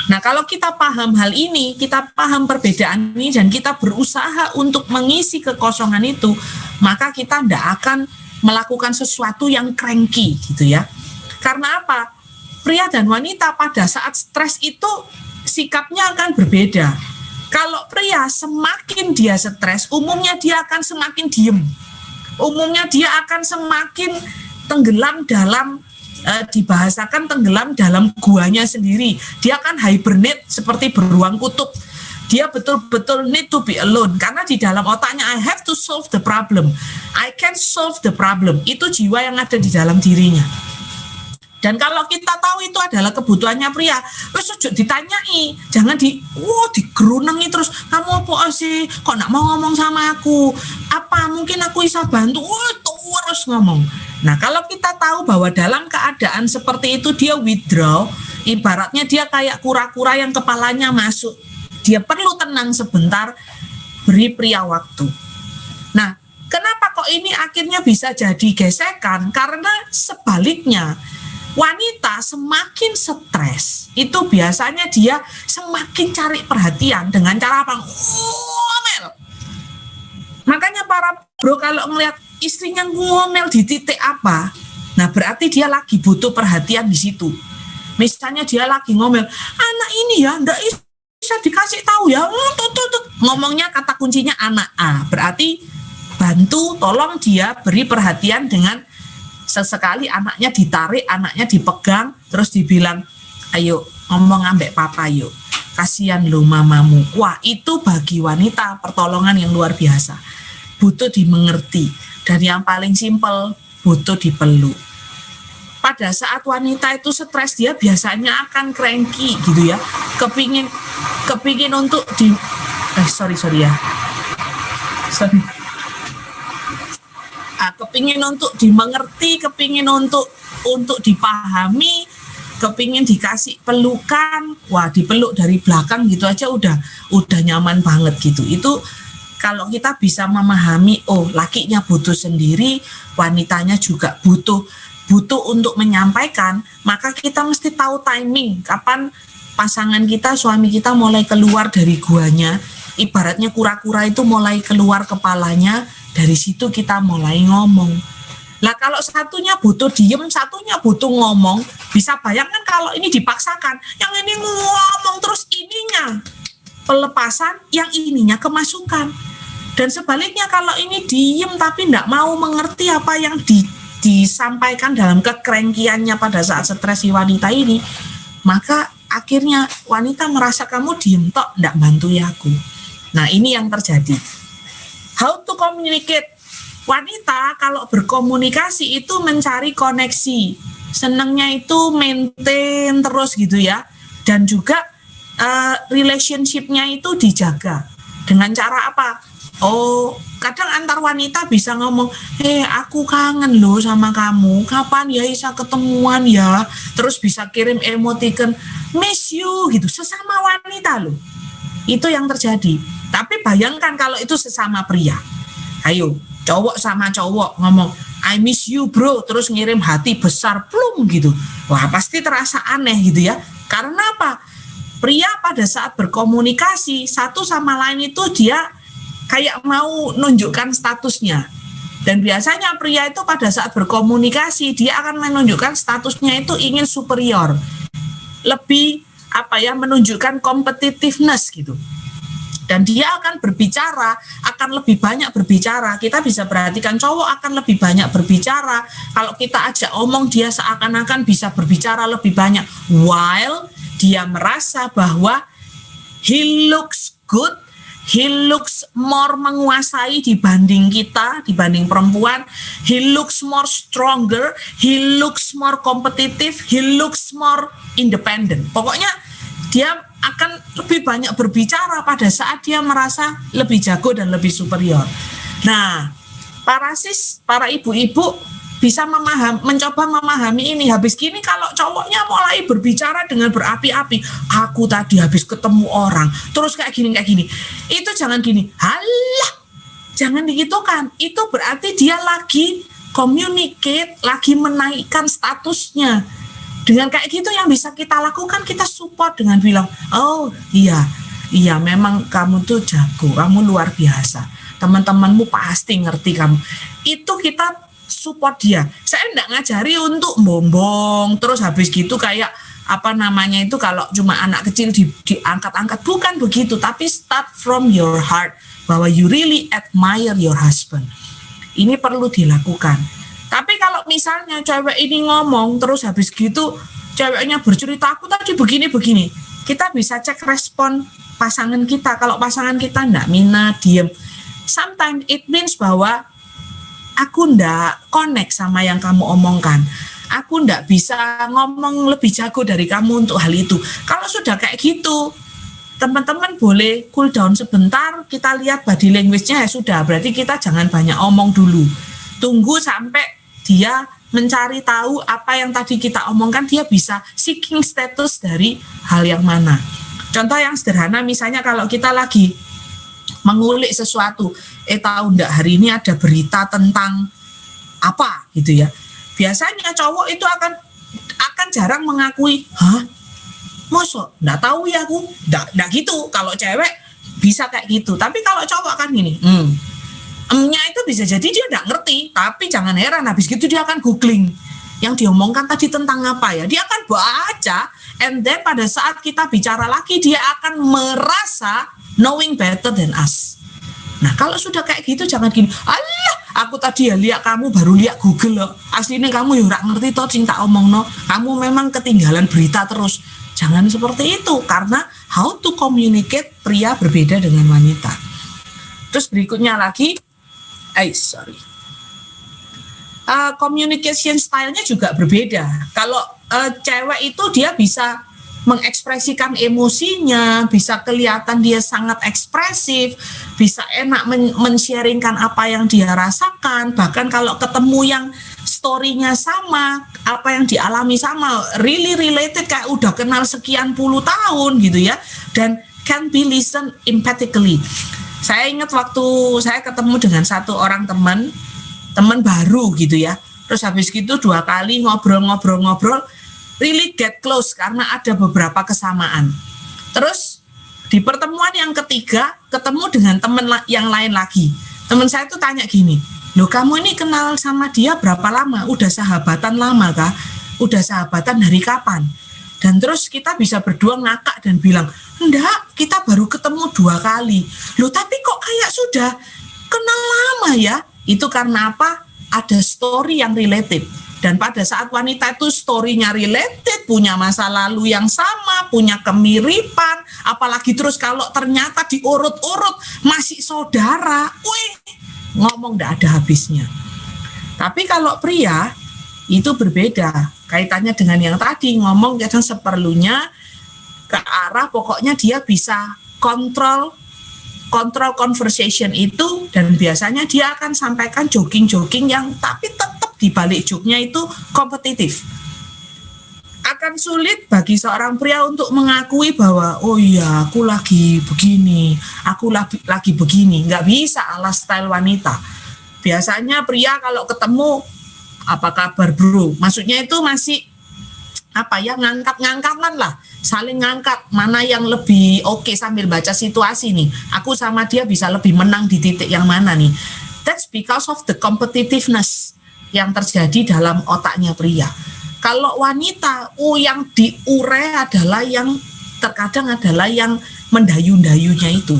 Speaker 1: Nah kalau kita paham hal ini, kita paham perbedaan ini, dan kita berusaha untuk mengisi kekosongan itu, maka kita tidak akan melakukan sesuatu yang cranky gitu ya. Karena apa? Pria dan wanita pada saat stres itu sikapnya akan berbeda. Kalau pria semakin dia stres, umumnya dia akan semakin diem. Umumnya dia akan semakin tenggelam dalam dibahasakan tenggelam dalam guanya sendiri. Dia kan hibernate seperti beruang kutub. Dia betul-betul need to be alone karena di dalam otaknya I have to solve the problem. I can solve the problem. Itu jiwa yang ada di dalam dirinya. Dan kalau kita tahu itu adalah kebutuhannya pria, wes ojo ditanyai, jangan digerunengi terus. Kamu apa sih? Kok nak mau ngomong sama aku? Apa mungkin aku bisa bantu? Terus ngomong. Nah, kalau kita tahu bahwa dalam keadaan seperti itu dia withdraw, ibaratnya dia kayak kura-kura yang kepalanya masuk. Dia perlu tenang sebentar, beri pria waktu. Nah, kenapa kok ini akhirnya bisa jadi gesekan? Karena sebaliknya, wanita semakin stres, itu biasanya dia semakin cari perhatian dengan cara apa? Ngomel. Makanya para bro kalau ngelihat istrinya ngomel di titik apa, nah berarti dia lagi butuh perhatian di situ. Misalnya dia lagi ngomel, anak ini ya ndak bisa dikasih tahu ya, ngomongnya kata kuncinya anak A, berarti bantu, tolong dia beri perhatian dengan sesekali anaknya ditarik, anaknya dipegang, terus dibilang, ayo ngomong ambek papa yuk, kasihan lo mamamu. Wah, itu bagi wanita pertolongan yang luar biasa, butuh dimengerti, dan yang paling simpel butuh dipeluk. Pada saat wanita itu stres, dia biasanya akan cranky gitu ya, kepingin untuk kepingin untuk dimengerti, kepingin untuk dipahami, kepingin dikasih pelukan. Wah, dipeluk dari belakang gitu aja udah nyaman banget gitu. Itu kalau kita bisa memahami, oh lakinya butuh sendiri, wanitanya juga butuh untuk menyampaikan, maka kita mesti tahu timing kapan pasangan kita, suami kita mulai keluar dari guanya. Ibaratnya kura-kura itu mulai keluar kepalanya, dari situ kita mulai ngomong. Lah kalau satunya butuh diem, satunya butuh ngomong, bisa bayangkan kalau ini dipaksakan, yang ini ngomong terus ininya pelepasan, yang ininya kemasukan. Dan sebaliknya kalau ini diem tapi tidak mau mengerti apa yang disampaikan dalam kekrengkiannya pada saat stres si wanita ini, maka akhirnya wanita merasa kamu diem tok, ndak bantu ya aku. Nah, ini yang terjadi. How to communicate? Wanita kalau berkomunikasi itu mencari koneksi, senangnya itu maintain terus gitu ya, dan juga relationship-nya itu dijaga. Dengan cara apa? Oh, kadang antar wanita bisa ngomong, aku kangen loh sama kamu, kapan ya bisa ketemuan ya, terus bisa kirim emoticon miss you gitu, sesama wanita loh. Itu yang terjadi. Tapi bayangkan kalau itu sesama pria. Ayo, cowok sama cowok ngomong I miss you bro, terus ngirim hati besar plum gitu. Wah, pasti terasa aneh gitu ya. Karena apa? Pria pada saat berkomunikasi satu sama lain itu dia kayak mau nunjukkan statusnya. Dan biasanya pria itu pada saat berkomunikasi dia akan menunjukkan statusnya itu ingin superior. Lebih menunjukkan competitiveness gitu. Dan dia akan berbicara, akan lebih banyak berbicara. Kita bisa perhatikan cowok akan lebih banyak berbicara. Kalau kita ajak omong, dia seakan-akan bisa berbicara lebih banyak. While dia merasa bahwa he looks good, he looks more menguasai dibanding kita, dibanding perempuan. He looks more stronger, he looks more competitive, he looks more independent. Pokoknya dia akan lebih banyak berbicara pada saat dia merasa lebih jago dan lebih superior. Nah, para ibu-ibu bisa mencoba memahami ini. Habis gini kalau cowoknya mulai berbicara dengan berapi-api, aku tadi habis ketemu orang, terus kayak gini. Itu jangan gini, halah, jangan digitukan. Itu berarti dia lagi communicate, lagi menaikkan statusnya. Dengan kayak gitu yang bisa kita lakukan, kita support dengan bilang, oh iya memang kamu tuh jago, kamu luar biasa, teman-temanmu pasti ngerti kamu. Itu kita support dia. Saya enggak ngajari untuk bombong, terus habis gitu kayak kalau cuma anak kecil diangkat-angkat, bukan begitu, tapi start from your heart, bahwa you really admire your husband. Ini perlu dilakukan. Tapi kalau misalnya cewek ini ngomong terus habis gitu ceweknya bercerita aku tadi begini-begini, kita bisa cek respon pasangan kita. Kalau pasangan kita enggak minat, diem, sometimes it means bahwa aku enggak connect sama yang kamu omongkan. Aku enggak bisa ngomong lebih jago dari kamu untuk hal itu. Kalau sudah kayak gitu, teman-teman boleh cool down sebentar, kita lihat body language-nya ya sudah, berarti kita jangan banyak omong dulu. Tunggu sampai dia mencari tahu apa yang tadi kita omongkan, dia bisa seeking status dari hal yang mana. Contoh yang sederhana, misalnya kalau kita lagi mengulik sesuatu, tahu enggak hari ini ada berita tentang apa gitu ya. Biasanya cowok itu akan jarang mengakui, hah? Mosok, enggak tahu ya aku, enggak gitu. Kalau cewek bisa kayak gitu, tapi kalau cowok kan gini, nya itu bisa jadi dia enggak ngerti, tapi jangan heran habis gitu dia akan googling yang diomongkan tadi tentang apa ya, dia akan baca, and then pada saat kita bicara lagi dia akan merasa knowing better than us. Nah kalau sudah kayak gitu jangan gini, alah aku tadi ya lihat kamu baru lihat Google loh, aslinya kamu ya nggak ngerti toh cinta omong no, kamu memang ketinggalan berita terus. Jangan seperti itu, karena how to communicate pria berbeda dengan wanita. Terus berikutnya lagi, communication style-nya juga berbeda. Kalau cewek itu dia bisa mengekspresikan emosinya, bisa kelihatan dia sangat ekspresif, bisa enak men-sharingkan apa yang dia rasakan, bahkan kalau ketemu yang story-nya sama, apa yang dialami sama, really related, kayak udah kenal sekian puluh tahun gitu ya, dan can be listen empathically. Saya ingat waktu saya ketemu dengan satu orang teman baru gitu ya, terus habis gitu 2 kali ngobrol, really get close karena ada beberapa kesamaan. Terus di pertemuan yang ketiga ketemu dengan teman yang lain lagi. Teman saya tuh tanya gini, loh kamu ini kenal sama dia berapa lama? Udah sahabatan lama kah? Udah sahabatan dari kapan? Dan terus kita bisa berdua ngakak dan bilang, enggak, kita baru ketemu 2 kali. Loh tapi kok kayak sudah kenal lama ya? Itu karena apa? Ada story yang related. Dan pada saat wanita itu story-nya related, punya masa lalu yang sama, punya kemiripan, apalagi terus kalau ternyata diurut-urut masih saudara, ngomong enggak ada habisnya. Tapi kalau pria itu berbeda, kaitannya dengan yang tadi, ngomong kadang seperlunya ke arah pokoknya dia bisa kontrol conversation itu, dan biasanya dia akan sampaikan joking-joking yang tapi tetap di balik joke-nya itu kompetitif. Akan sulit bagi seorang pria untuk mengakui bahwa oh iya aku lagi begini, aku lagi begini. Nggak bisa ala style wanita. Biasanya pria kalau ketemu, apa kabar bro? Maksudnya itu masih apa ya, ngangkat-ngangkatan lah, saling ngangkat mana yang lebih oke sambil baca situasi nih. Aku sama dia bisa lebih menang di titik yang mana nih. That's because of the competitiveness yang terjadi dalam otaknya pria. Kalau wanita, yang diure adalah yang terkadang adalah yang mendayu-dayunya itu.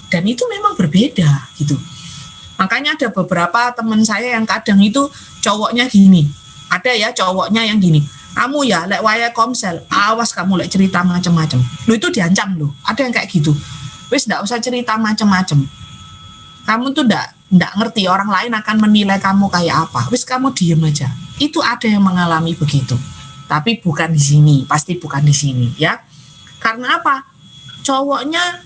Speaker 1: Dan itu memang berbeda gitu. Makanya ada beberapa teman saya yang kadang itu cowoknya gini. Ada ya cowoknya yang gini, kamu ya lek waya komsel, awas kamu lek cerita macam-macam. Lu itu diancam lu. Ada yang kayak gitu. Wis ndak usah cerita macam-macam. Kamu tuh ndak ngerti orang lain akan menilai kamu kayak apa. Wis kamu diem aja. Itu ada yang mengalami begitu. Tapi bukan di sini, pasti bukan di sini ya. Karena apa? Cowoknya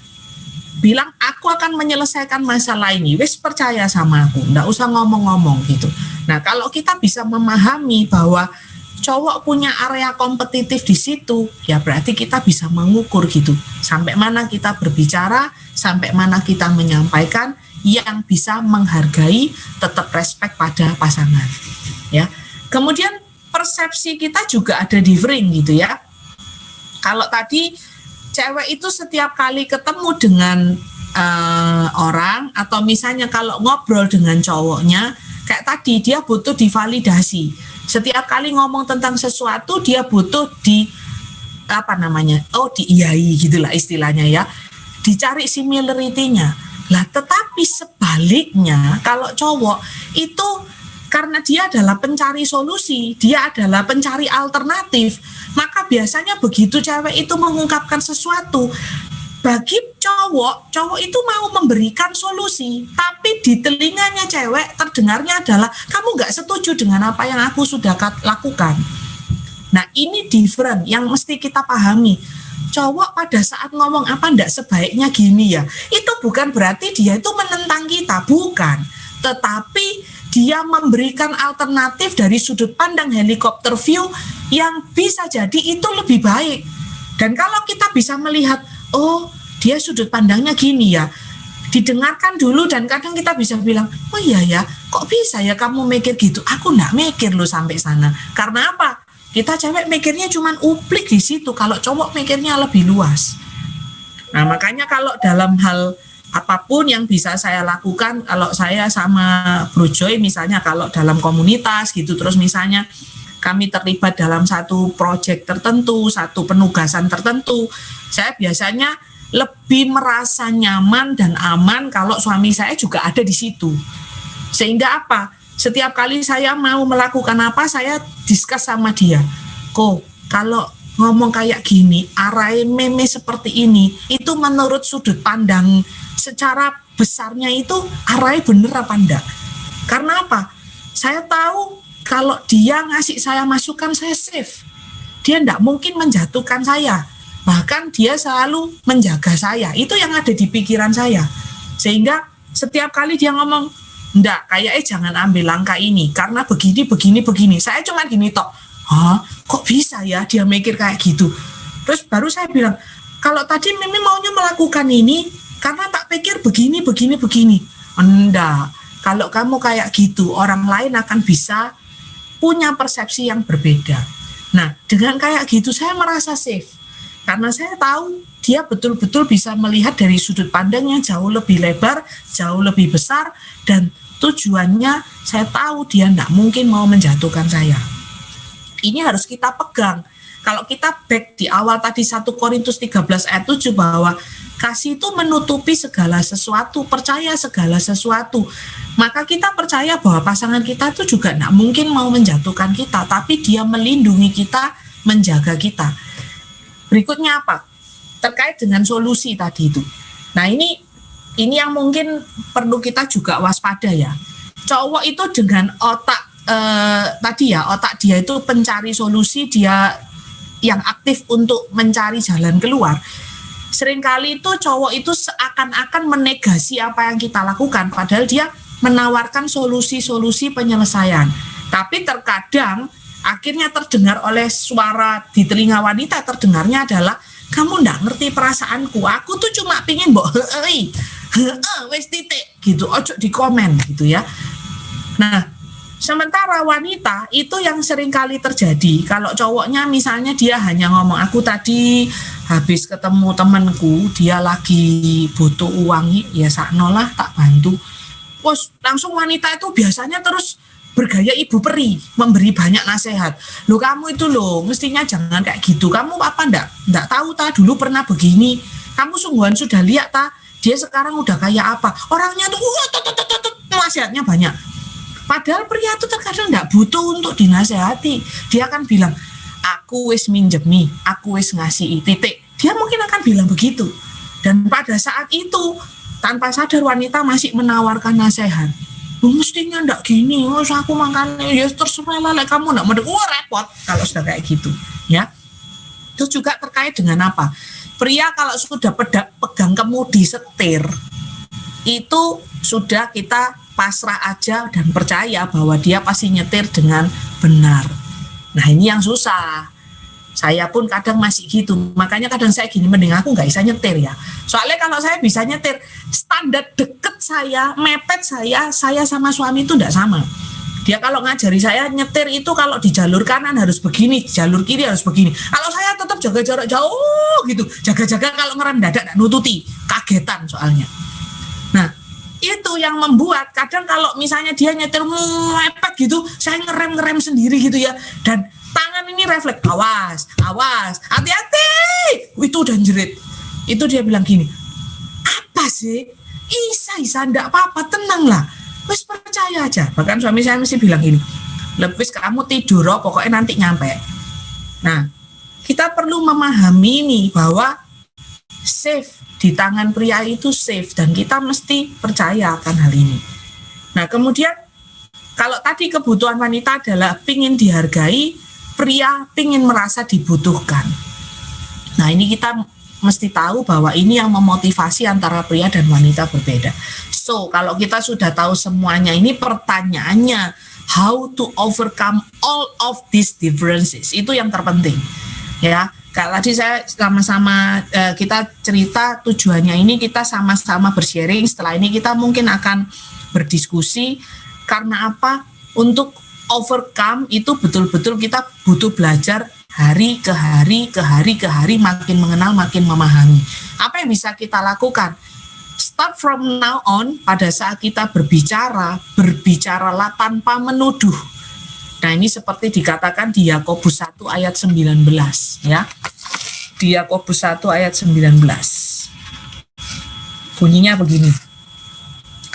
Speaker 1: bilang aku akan menyelesaikan masalah ini. Wis percaya sama aku, ndak usah ngomong-ngomong gitu. Nah, kalau kita bisa memahami bahwa cowok punya area kompetitif di situ, ya berarti kita bisa mengukur gitu. Sampai mana kita berbicara, sampai mana kita menyampaikan yang bisa menghargai, tetap respect pada pasangan. Ya. Kemudian persepsi kita juga ada differing gitu ya. Kalau tadi cewek itu setiap kali ketemu dengan orang, atau misalnya kalau ngobrol dengan cowoknya, kayak tadi dia butuh divalidasi. Setiap kali ngomong tentang sesuatu dia butuh diiyai gitulah istilahnya ya. Dicari similarity-nya. Lah tetapi sebaliknya kalau cowok itu Karena dia adalah pencari solusi, dia adalah pencari alternatif, maka biasanya begitu cewek itu mengungkapkan sesuatu, bagi cowok itu mau memberikan solusi, tapi di telinganya cewek terdengarnya adalah kamu nggak setuju dengan apa yang aku sudah lakukan. Nah, ini different yang mesti kita pahami. Cowok pada saat ngomong apa ndak sebaiknya gini ya, itu bukan berarti dia itu menentang kita, bukan. Tetapi dia memberikan alternatif dari sudut pandang helikopter view yang bisa jadi itu lebih baik. Dan kalau kita bisa melihat, oh dia sudut pandangnya gini ya, didengarkan dulu, dan kadang kita bisa bilang, oh iya ya, kok bisa ya kamu mikir gitu, aku nggak mikir loh sampai sana. Karena apa? Kita cewek mikirnya cuman uplik di situ, kalau cowok mikirnya lebih luas. Nah, makanya kalau dalam hal apapun yang bisa saya lakukan, kalau saya sama Bro Joy misalnya, kalau dalam komunitas gitu, terus misalnya kami terlibat dalam satu proyek tertentu, satu penugasan tertentu, saya biasanya lebih merasa nyaman dan aman kalau suami saya juga ada di situ. Sehingga apa? Setiap kali saya mau melakukan apa, saya discuss sama dia. Kok kalau ngomong kayak gini, arahnya meme seperti ini, itu menurut sudut pandang secara besarnya itu arahnya bener apa enggak? Karena apa? Saya tahu kalau dia ngasih saya masukan, saya safe. Dia enggak mungkin menjatuhkan saya. Bahkan dia selalu menjaga saya. Itu yang ada di pikiran saya. Sehingga setiap kali dia ngomong, enggak, kayaknya jangan ambil langkah ini, karena begini. Saya cuma gini tok, hah, kok bisa ya dia mikir kayak gitu? Terus baru saya bilang, kalau tadi Mimi maunya melakukan ini, karena tak pikir begini. Enggak, kalau kamu kayak gitu, orang lain akan bisa punya persepsi yang berbeda. Nah, dengan kayak gitu saya merasa safe. Karena saya tahu dia betul-betul bisa melihat dari sudut pandang yang jauh lebih lebar, jauh lebih besar, dan tujuannya saya tahu dia tidak mungkin mau menjatuhkan saya. Ini harus kita pegang. Kalau kita back di awal tadi 1 Korintus 13 ayat 7 bahwa kasih itu menutupi segala sesuatu, percaya segala sesuatu. Maka kita percaya bahwa pasangan kita itu juga tidak mungkin mau menjatuhkan kita, tapi dia melindungi kita, menjaga kita. Berikutnya apa? Terkait dengan solusi tadi itu. Nah, ini yang mungkin perlu kita juga waspada ya. Cowok itu dengan otak tadi ya, otak dia itu pencari solusi, dia yang aktif untuk mencari jalan keluar. Seringkali itu cowok itu seakan-akan menegasi apa yang kita lakukan, padahal dia menawarkan solusi-solusi penyelesaian. Tapi terkadang akhirnya terdengar oleh suara di telinga wanita, terdengarnya adalah, kamu ndak ngerti perasaanku, aku tuh cuma pingin mbok wes titik gitu, ojo di komen gitu ya. Nah, sementara wanita itu yang sering kali terjadi, kalau cowoknya misalnya dia hanya ngomong, aku tadi habis ketemu temanku, dia lagi butuh uang, ya sakno lah tak bantu. Terus langsung wanita itu biasanya terus bergaya ibu peri, memberi banyak nasihat. Loh, kamu itu loh, mestinya jangan kayak gitu. Kamu apa ndak tahu ta, dulu pernah begini. Kamu sungguhan sudah lihat ta, dia sekarang udah kayak apa. Orangnya tuh nasihatnya banyak. Padahal pria itu terkadang ndak butuh untuk dinasehati. Dia akan bilang, aku wis minjemi, aku wis ngasih titik. Dia mungkin akan bilang begitu. Dan pada saat itu, tanpa sadar wanita masih menawarkan nasihat. Mestinya ndak gini, aku makan ya terserah lah, kamu ndak mau, repot kalau sudah kayak gitu ya. Terus juga terkait dengan apa, pria kalau sudah pegang kemudi setir itu sudah kita pasrah aja dan percaya bahwa dia pasti nyetir dengan benar. Nah, ini yang susah. Saya pun kadang masih gitu, makanya kadang saya gini, mending aku nggak bisa nyetir ya. Soalnya kalau saya bisa nyetir, standar deket saya, mepet saya sama suami itu nggak sama. Dia kalau ngajari saya nyetir itu kalau di jalur kanan harus begini, di jalur kiri harus begini. Kalau saya tetap jaga jarak jauh gitu, jaga-jaga kalau ngerem dadak nututi, kagetan soalnya. Nah, itu yang membuat kadang kalau misalnya dia nyetir mepet gitu, saya ngerem sendiri gitu ya, dan tangan ini refleks, awas, hati-hati, itu udah jerit. Itu dia bilang gini, apa sih, Isa, ndak apa-apa, tenang lah. wis percaya aja. Bahkan suami saya mesti bilang gini, lebih kamu tidur, pokoknya nanti nyampe. Nah, kita perlu memahami nih bahwa safe di tangan pria itu safe, dan kita mesti percaya akan hal ini. Nah, kemudian kalau tadi kebutuhan wanita adalah pingin dihargai, pria pingin merasa dibutuhkan. Nah, ini kita mesti tahu bahwa ini yang memotivasi antara pria dan wanita berbeda. So, kalau kita sudah tahu semuanya, ini pertanyaannya, how to overcome all of these differences, itu yang terpenting. Ya, kalau tadi saya sama-sama kita cerita tujuannya ini kita sama-sama bersharing, setelah ini kita mungkin akan berdiskusi, karena apa? Untuk overcome itu betul-betul kita butuh belajar hari ke hari, makin mengenal, makin memahami. Apa yang bisa kita lakukan? Start from now on, pada saat kita berbicara, berbicaralah tanpa menuduh. Nah, ini seperti dikatakan di Yakobus 1 ayat 19, ya. Di Yakobus 1 ayat 19. Bunyinya begini.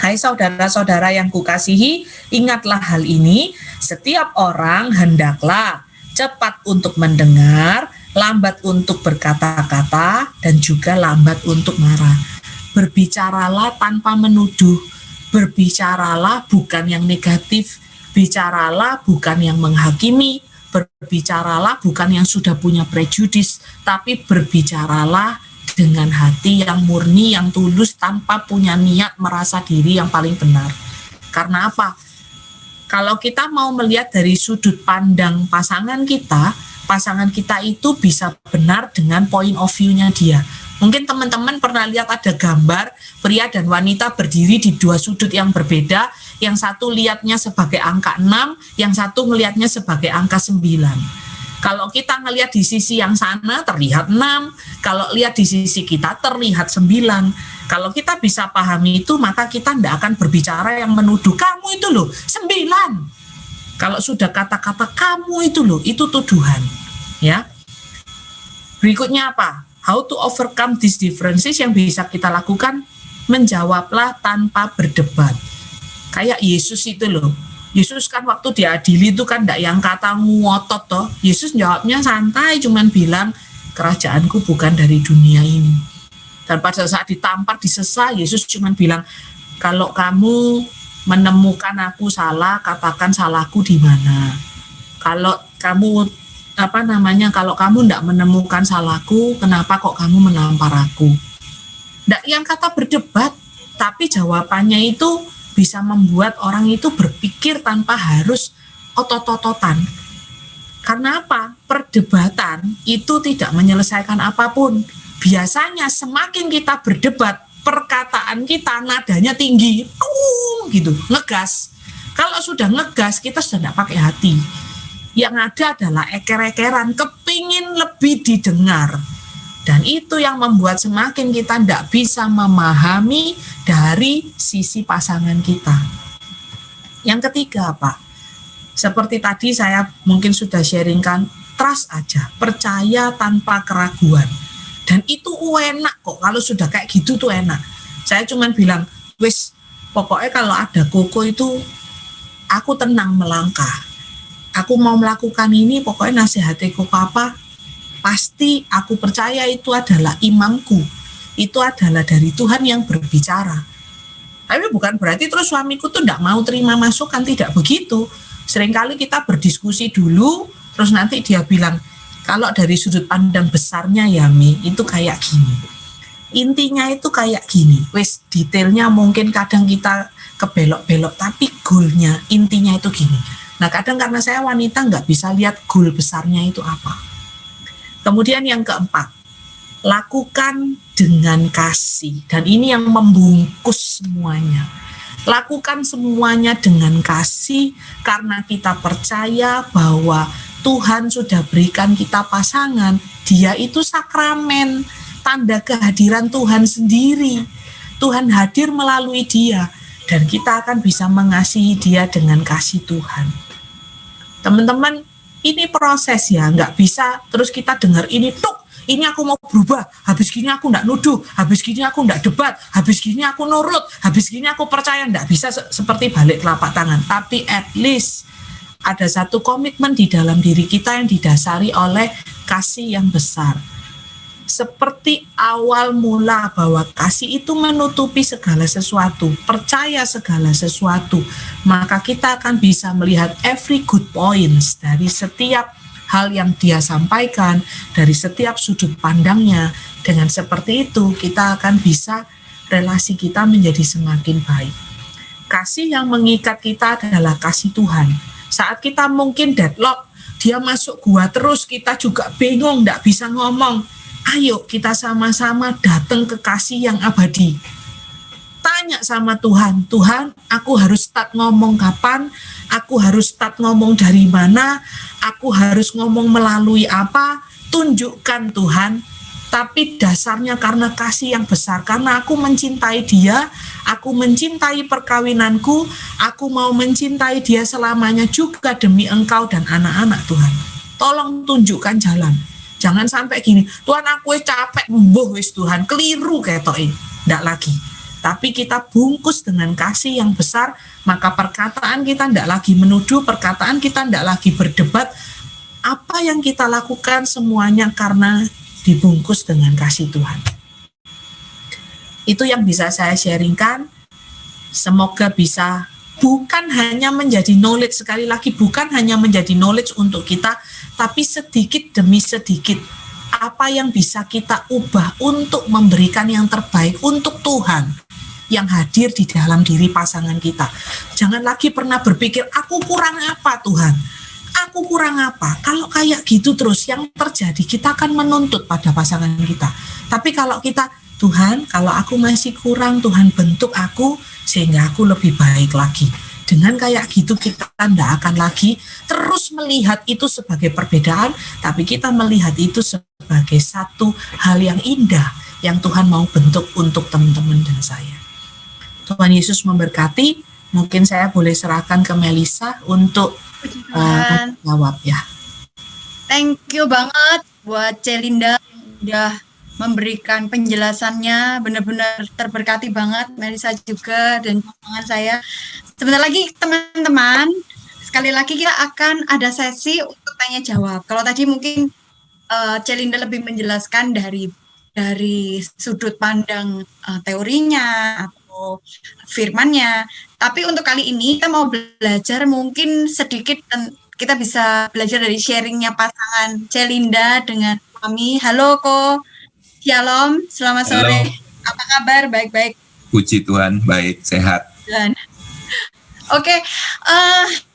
Speaker 1: Hai saudara-saudara yang kukasihi, ingatlah hal ini, setiap orang hendaklah cepat untuk mendengar, lambat untuk berkata-kata, dan juga lambat untuk marah. Berbicaralah tanpa menuduh, berbicaralah bukan yang negatif, bicaralah bukan yang menghakimi, berbicaralah bukan yang sudah punya prejudis, tapi berbicaralah dengan hati yang murni, yang tulus, tanpa punya niat merasa diri yang paling benar. Karena apa? Kalau kita mau melihat dari sudut pandang pasangan kita itu bisa benar dengan point of view-nya dia. Mungkin teman-teman pernah lihat ada gambar pria dan wanita berdiri di dua sudut yang berbeda, yang satu lihatnya sebagai angka 6, yang satu melihatnya sebagai angka 9. Kalau kita ngelihat di sisi yang sana terlihat 6, kalau lihat di sisi kita terlihat 9. Kalau kita bisa pahami itu, maka kita tidak akan berbicara yang menuduh, kamu itu loh 9. Kalau sudah kata-kata kamu itu loh, itu tuduhan. Ya. Berikutnya apa? How to overcome these differences yang bisa kita lakukan? Menjawablah tanpa berdebat. Kayak Yesus itu loh. Yesus kan waktu diadili itu kan tidak yang kata ngotot toh. Yesus jawabnya santai, cuman bilang kerajaanku bukan dari dunia ini. Dan pada saat ditampar, disesa, Yesus cuman bilang, kalau kamu menemukan aku salah, katakan salahku di mana. Kalau kamu kalau kamu tidak menemukan salahku, kenapa kok kamu menampar aku? Tidak yang kata berdebat, tapi jawabannya itu bisa membuat orang itu berpikir tanpa harus otot-ototan. Karena apa? Perdebatan itu tidak menyelesaikan apapun. Biasanya semakin kita berdebat, perkataan kita nadanya tinggi, gitu, ngegas. Kalau sudah ngegas, kita sudah tidak pakai hati. Yang ada adalah eker-ekeran, kepingin lebih didengar. Dan itu yang membuat semakin kita tidak bisa memahami dari sisi pasangan kita. Yang ketiga apa? Seperti tadi saya mungkin sudah sharingkan, trust aja, percaya tanpa keraguan. Dan itu enak kok, kalau sudah kayak gitu tuh enak. Saya cuma bilang, wis pokoknya kalau ada koko itu, aku tenang melangkah. Aku mau melakukan ini, pokoknya nasihatnya koko apa, pasti aku percaya itu adalah imamku. Itu adalah dari Tuhan yang berbicara. Tapi bukan berarti terus suamiku tuh tidak mau terima masukan, tidak begitu. Seringkali kita berdiskusi dulu, terus nanti dia bilang, kalau dari sudut pandang besarnya ya Mi, itu kayak gini. Intinya itu kayak gini. Wes detailnya mungkin kadang kita kebelok-belok, tapi goalnya, intinya itu gini. Nah kadang karena saya wanita nggak bisa lihat goal besarnya itu apa. Kemudian yang keempat, lakukan dengan kasih. Dan ini yang membungkus semuanya. Lakukan semuanya dengan kasih karena kita percaya bahwa Tuhan sudah berikan kita pasangan. Dia itu sakramen, tanda kehadiran Tuhan sendiri. Tuhan hadir melalui dia dan kita akan bisa mengasihi dia dengan kasih Tuhan. Teman-teman, ini proses ya, nggak bisa terus kita dengar ini tuh ini aku mau berubah, habis gini aku nggak nuduh, habis gini aku nggak debat, habis gini aku nurut, habis gini aku percaya. Nggak bisa seperti balik telapak tangan, tapi at least ada satu komitmen di dalam diri kita yang didasari oleh kasih yang besar. Seperti awal mula bahwa kasih itu menutupi segala sesuatu, percaya segala sesuatu, maka kita akan bisa melihat every good points dari setiap hal yang dia sampaikan, dari setiap sudut pandangnya. Dengan seperti itu kita akan bisa relasi kita menjadi semakin baik. Kasih yang mengikat kita adalah kasih Tuhan. Saat kita mungkin deadlock, dia masuk gua terus, kita juga bingung, nggak bisa ngomong. Ayo kita sama-sama datang ke kasih yang abadi. Tanya sama Tuhan, Tuhan, aku harus start ngomong kapan? Aku harus start ngomong dari mana? Aku harus ngomong melalui apa? Tunjukkan Tuhan. Tapi dasarnya karena kasih yang besar, karena aku mencintai dia, aku mencintai perkawinanku, aku mau mencintai dia selamanya juga demi engkau dan anak-anak Tuhan. Tolong tunjukkan jalan. Jangan sampai gini, Tuhan aku capek, wis Tuhan, keliru ketoke. Nggak lagi. Tapi kita bungkus dengan kasih yang besar, maka perkataan kita nggak lagi menuduh, perkataan kita nggak lagi berdebat. Apa yang kita lakukan semuanya karena dibungkus dengan kasih Tuhan. Itu yang bisa saya sharingkan. Semoga bisa bukan hanya menjadi knowledge, sekali lagi bukan hanya menjadi knowledge untuk kita, tapi sedikit demi sedikit apa yang bisa kita ubah untuk memberikan yang terbaik untuk Tuhan yang hadir di dalam diri pasangan kita. Jangan lagi pernah berpikir, aku kurang apa Tuhan? Aku kurang apa? Kalau kayak gitu terus yang terjadi, kita akan menuntut pada pasangan kita. Tapi kalau kita, Tuhan, kalau aku masih kurang, Tuhan bentuk aku sehingga aku lebih baik lagi. Dengan kayak gitu kita tidak akan lagi terus melihat itu sebagai perbedaan, tapi kita melihat itu sebagai satu hal yang indah yang Tuhan mau bentuk untuk teman-teman dan saya. Tuhan Yesus memberkati. Mungkin saya boleh serahkan ke Melisa untuk jawab ya.
Speaker 2: Thank you banget buat Celinda udah memberikan penjelasannya, benar-benar terberkati banget. Melisa juga dan pasangan saya. Sebentar lagi teman-teman, sekali lagi kita akan ada sesi untuk tanya jawab. Kalau tadi mungkin Celinda lebih menjelaskan dari sudut pandang teorinya atau firmannya. Tapi untuk kali ini kita mau belajar mungkin sedikit, kita bisa belajar dari sharingnya pasangan Celinda dengan kami. Halo Ko, Shalom, selamat sore. Apa kabar? Baik-baik.
Speaker 3: Puji Tuhan, baik, sehat.
Speaker 2: Dan Oke,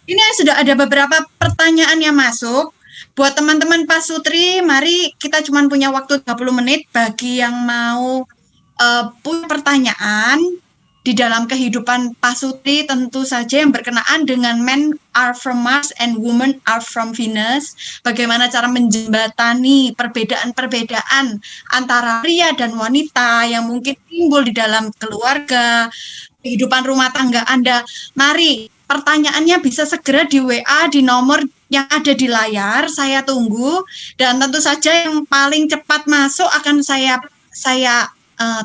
Speaker 2: ini sudah ada beberapa pertanyaan yang masuk. Buat teman-teman Pak Sutri, mari kita cuma punya waktu 30 menit bagi yang mau punya pertanyaan di dalam kehidupan Pak Sutri, tentu saja yang berkenaan dengan men are from Mars and women are from Venus. Bagaimana cara menjembatani perbedaan-perbedaan antara pria dan wanita yang mungkin timbul di dalam keluarga, kehidupan rumah tangga Anda. Mari, pertanyaannya bisa segera di WA di nomor yang ada di layar, saya tunggu, dan tentu saja yang paling cepat masuk akan saya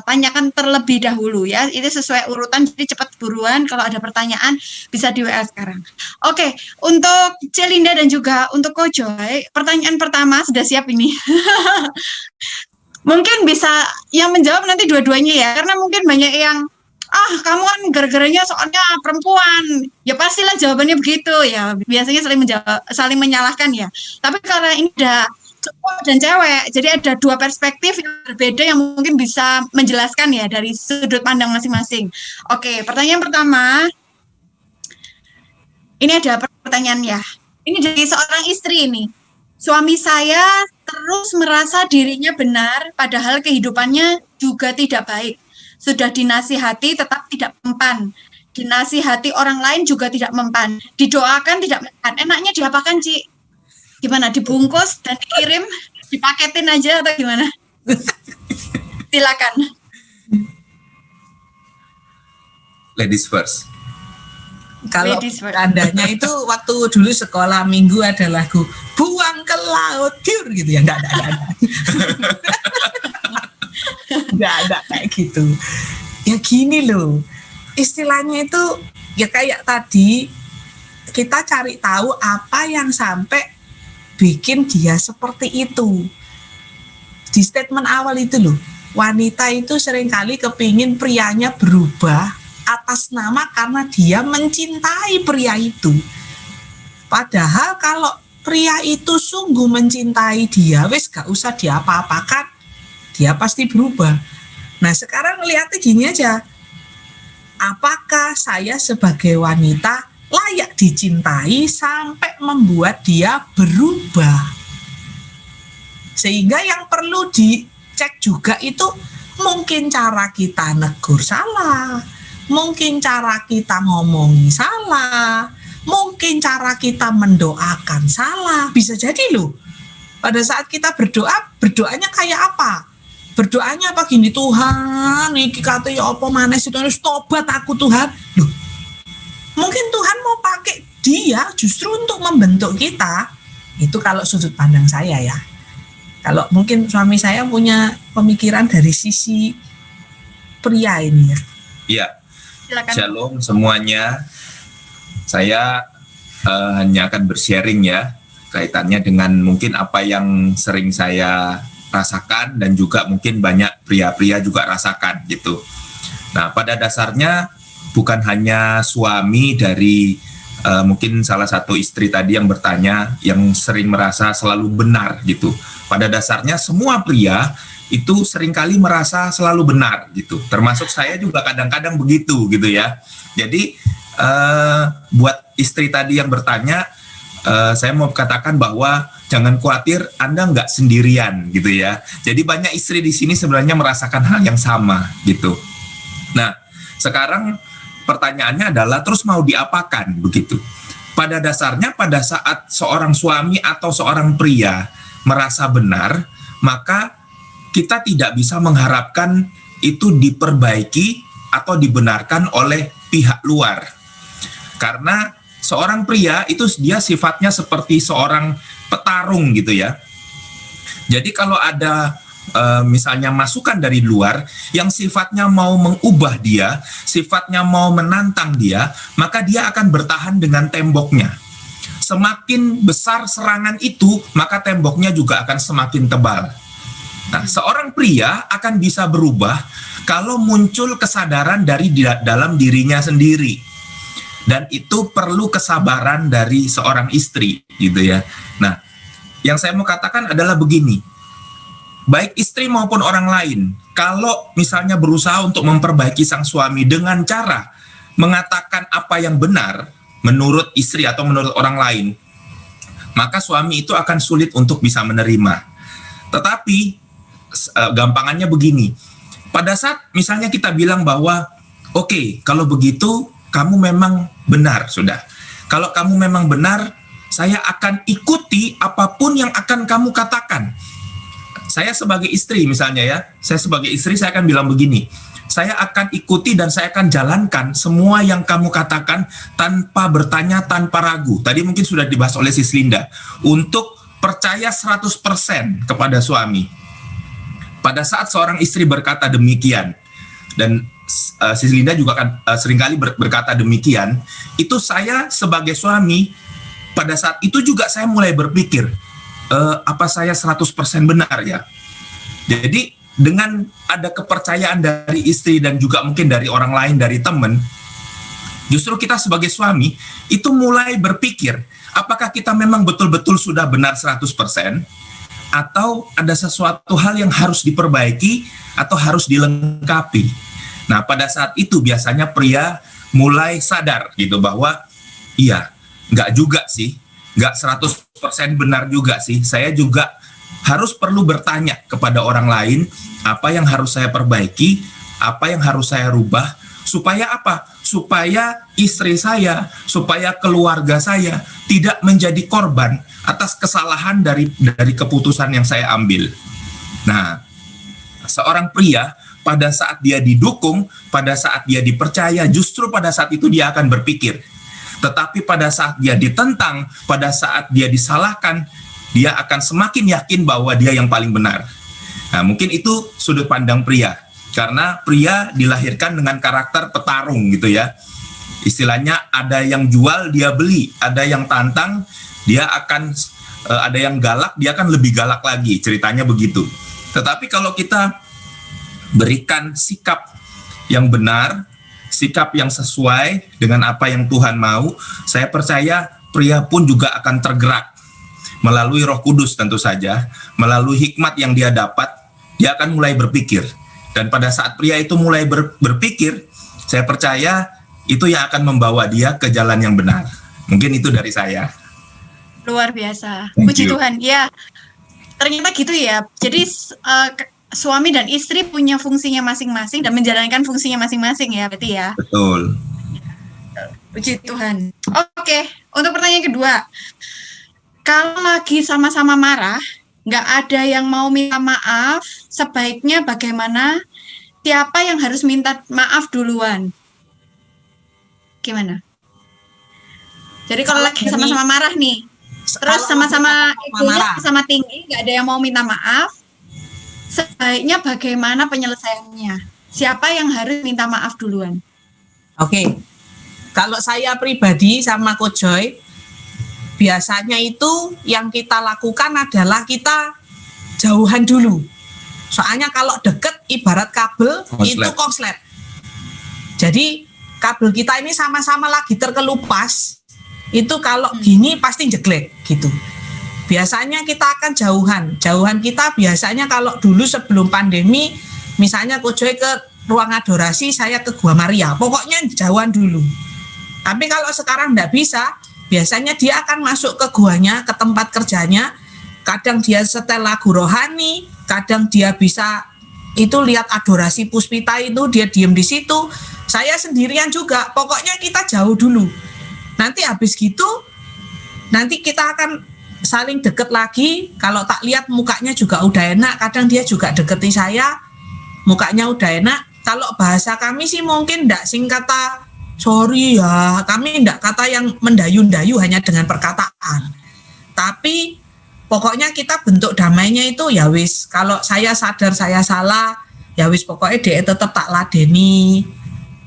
Speaker 2: tanyakan terlebih dahulu ya. Ini sesuai urutan, jadi cepat buruan. Kalau ada pertanyaan bisa di WA sekarang. Oke, untuk Celinda dan juga untuk Ko Joy, pertanyaan pertama sudah siap ini. Mungkin bisa yang menjawab nanti dua-duanya ya, karena mungkin banyak yang kamu kan gara-garanya soalnya perempuan, ya pastilah jawabannya begitu ya, biasanya saling menyalahkan ya. Tapi karena ini udah cowok dan cewek, jadi ada dua perspektif yang berbeda yang mungkin bisa menjelaskan ya dari sudut pandang masing-masing. Oke, pertanyaan pertama, ini ada pertanyaan ya, ini dari seorang istri ini. Suami saya terus merasa dirinya benar, padahal kehidupannya juga tidak baik. Sudah dinasihati tetap tidak mempan. Dinasihati orang lain juga tidak mempan. Didoakan tidak mempan. Enaknya diapakan, Ci? Gimana? Dibungkus dan dikirim? Dipaketin aja atau gimana? Silakan.
Speaker 3: Ladies first.
Speaker 1: Kalau
Speaker 2: Ladies first.
Speaker 1: tandanya itu waktu dulu sekolah minggu ada lagu buang ke laut tiur gitu ya, enggak ada. Enggak ada kayak gitu. Ya gini loh, istilahnya itu ya kayak tadi kita cari tahu apa yang sampai bikin dia seperti itu. Di statement awal itu loh, wanita itu seringkali kepingin prianya berubah atas nama karena dia mencintai pria itu. Padahal kalau pria itu sungguh mencintai dia, wes gak usah diapa-apakan, dia pasti berubah. Nah sekarang lihatnya gini aja, apakah saya sebagai wanita layak dicintai sampai membuat dia berubah? Sehingga yang perlu dicek juga itu mungkin cara kita negur salah, mungkin cara kita ngomongi salah, mungkin cara kita mendoakan salah. Bisa jadi loh, pada saat kita berdoa, berdoanya kayak apa? Berdoanya apa gini, Tuhan, iki kata ya apa maneh itu tobat aku Tuhan. Loh, mungkin Tuhan mau pakai dia justru untuk membentuk kita. Itu kalau sudut pandang saya ya. Kalau mungkin suami saya punya pemikiran dari sisi pria ini ya.
Speaker 3: Iya.
Speaker 2: Silakan.
Speaker 3: Shalom semuanya. Saya hanya akan bersharing ya kaitannya dengan mungkin apa yang sering saya rasakan dan juga mungkin banyak pria-pria juga rasakan gitu. Nah, pada dasarnya bukan hanya suami dari mungkin salah satu istri tadi yang bertanya yang sering merasa selalu benar gitu. Pada dasarnya semua pria itu seringkali merasa selalu benar gitu. Termasuk saya juga kadang-kadang begitu gitu ya. Jadi buat istri tadi yang bertanya, saya mau katakan bahwa jangan khawatir, Anda nggak sendirian gitu ya. Jadi banyak istri di sini sebenarnya merasakan hal yang sama gitu. Nah, sekarang pertanyaannya adalah terus mau diapakan begitu? Pada dasarnya pada saat seorang suami atau seorang pria merasa benar, maka kita tidak bisa mengharapkan itu diperbaiki atau dibenarkan oleh pihak luar. Karena seorang pria itu dia sifatnya seperti seorang petarung gitu ya. Jadi kalau ada misalnya masukan dari luar yang sifatnya mau mengubah dia, sifatnya mau menantang dia, maka dia akan bertahan dengan temboknya. Semakin besar serangan itu, maka temboknya juga akan semakin tebal. Nah, seorang pria akan bisa berubah kalau muncul kesadaran dari dalam dirinya sendiri. Dan itu perlu kesabaran dari seorang istri, gitu ya. Nah, yang saya mau katakan adalah begini. Baik istri maupun orang lain, kalau misalnya berusaha untuk memperbaiki sang suami dengan cara mengatakan apa yang benar menurut istri atau menurut orang lain, maka suami itu akan sulit untuk bisa menerima. Tetapi gampangannya begini, pada saat misalnya kita bilang bahwa oke, kalau begitu kamu memang benar sudah. Kalau kamu memang benar, saya akan ikuti apapun yang akan kamu katakan. Saya sebagai istri misalnya ya, saya sebagai istri saya akan bilang begini, saya akan ikuti dan saya akan jalankan semua yang kamu katakan tanpa bertanya, tanpa ragu. Tadi mungkin sudah dibahas oleh Sis Linda, untuk percaya 100% kepada suami. Pada saat seorang istri berkata demikian, dan Sis Linda juga kan seringkali berkata demikian, itu saya sebagai suami, pada saat itu juga saya mulai berpikir, apa saya 100% benar ya? Jadi dengan ada kepercayaan dari istri dan juga mungkin dari orang lain, dari teman, justru kita sebagai suami itu mulai berpikir, apakah kita memang betul-betul sudah benar 100%, atau ada sesuatu hal yang harus diperbaiki atau harus dilengkapi. Nah, pada saat itu biasanya pria mulai sadar gitu bahwa iya, nggak juga sih, nggak 100% benar juga sih. Saya juga harus perlu bertanya kepada orang lain apa yang harus saya perbaiki, apa yang harus saya rubah, supaya apa? Supaya istri saya, supaya keluarga saya tidak menjadi korban atas kesalahan dari keputusan yang saya ambil. Nah, seorang pria pada saat dia didukung, pada saat dia dipercaya, justru pada saat itu dia akan berpikir, Tetapi pada saat dia ditentang, pada saat dia disalahkan, dia akan semakin yakin bahwa dia yang paling benar. Nah, mungkin itu sudut pandang pria. Karena pria dilahirkan dengan karakter petarung gitu ya. Istilahnya ada yang jual, dia beli. Ada yang tantang, dia akan, ada yang galak, dia akan lebih galak lagi. Ceritanya begitu. Tetapi kalau kita berikan sikap yang benar, sikap yang sesuai dengan apa yang Tuhan mau, saya percaya pria pun juga akan tergerak melalui Roh Kudus tentu saja, melalui hikmat yang dia dapat, dia akan mulai berpikir. Dan pada saat pria itu mulai berpikir, saya percaya itu yang akan membawa dia ke jalan yang benar. Mungkin itu dari saya.
Speaker 2: Luar biasa.
Speaker 3: Thank
Speaker 2: Puji
Speaker 3: you.
Speaker 2: Tuhan. Ya, ternyata gitu ya. Jadi suami dan istri punya fungsinya masing-masing dan menjalankan fungsinya masing-masing ya, berarti ya.
Speaker 3: Betul.
Speaker 2: Puji Tuhan. Oke, untuk pertanyaan kedua. Kalau lagi sama-sama marah, nggak ada yang mau minta maaf, sebaiknya bagaimana? Siapa yang harus minta maaf duluan? Gimana? Jadi kalau lagi sama-sama marah nih, terus sama-sama egonya sama tinggi, nggak ada yang mau minta maaf, sebaiknya bagaimana penyelesaiannya? Siapa yang harus minta maaf duluan?
Speaker 1: Oke. Kalau saya pribadi sama Coach Joy, biasanya itu yang kita lakukan adalah kita jauhan dulu. Soalnya kalau deket ibarat kabel
Speaker 3: Konslet.
Speaker 1: itu konslet. Jadi kabel kita ini sama-sama lagi terkelupas, itu kalau gini pasti jeglek gitu. Biasanya kita akan jauhan. Jauhan kita biasanya kalau dulu sebelum pandemi, misalnya Coach Joy ke ruang adorasi, saya ke Gua Maria. Pokoknya jauhan dulu. Tapi kalau sekarang enggak bisa, biasanya dia akan masuk ke guanya, ke tempat kerjanya. Kadang dia setel lagu rohani, kadang dia bisa itu lihat adorasi puspita itu, dia diem di situ. Saya sendirian juga. Pokoknya kita jauh dulu. Nanti habis gitu, nanti kita akan saling deket lagi. Kalau tak lihat mukanya juga udah enak, kadang dia juga deketi saya, mukanya udah enak. Kalau bahasa kami sih mungkin enggak sing kata sorry ya, kami enggak kata yang mendayu-dayu hanya dengan perkataan. Tapi pokoknya kita bentuk damainya itu ya wis, kalau saya sadar saya salah, ya wis pokoknya dia tetap tak ladeni,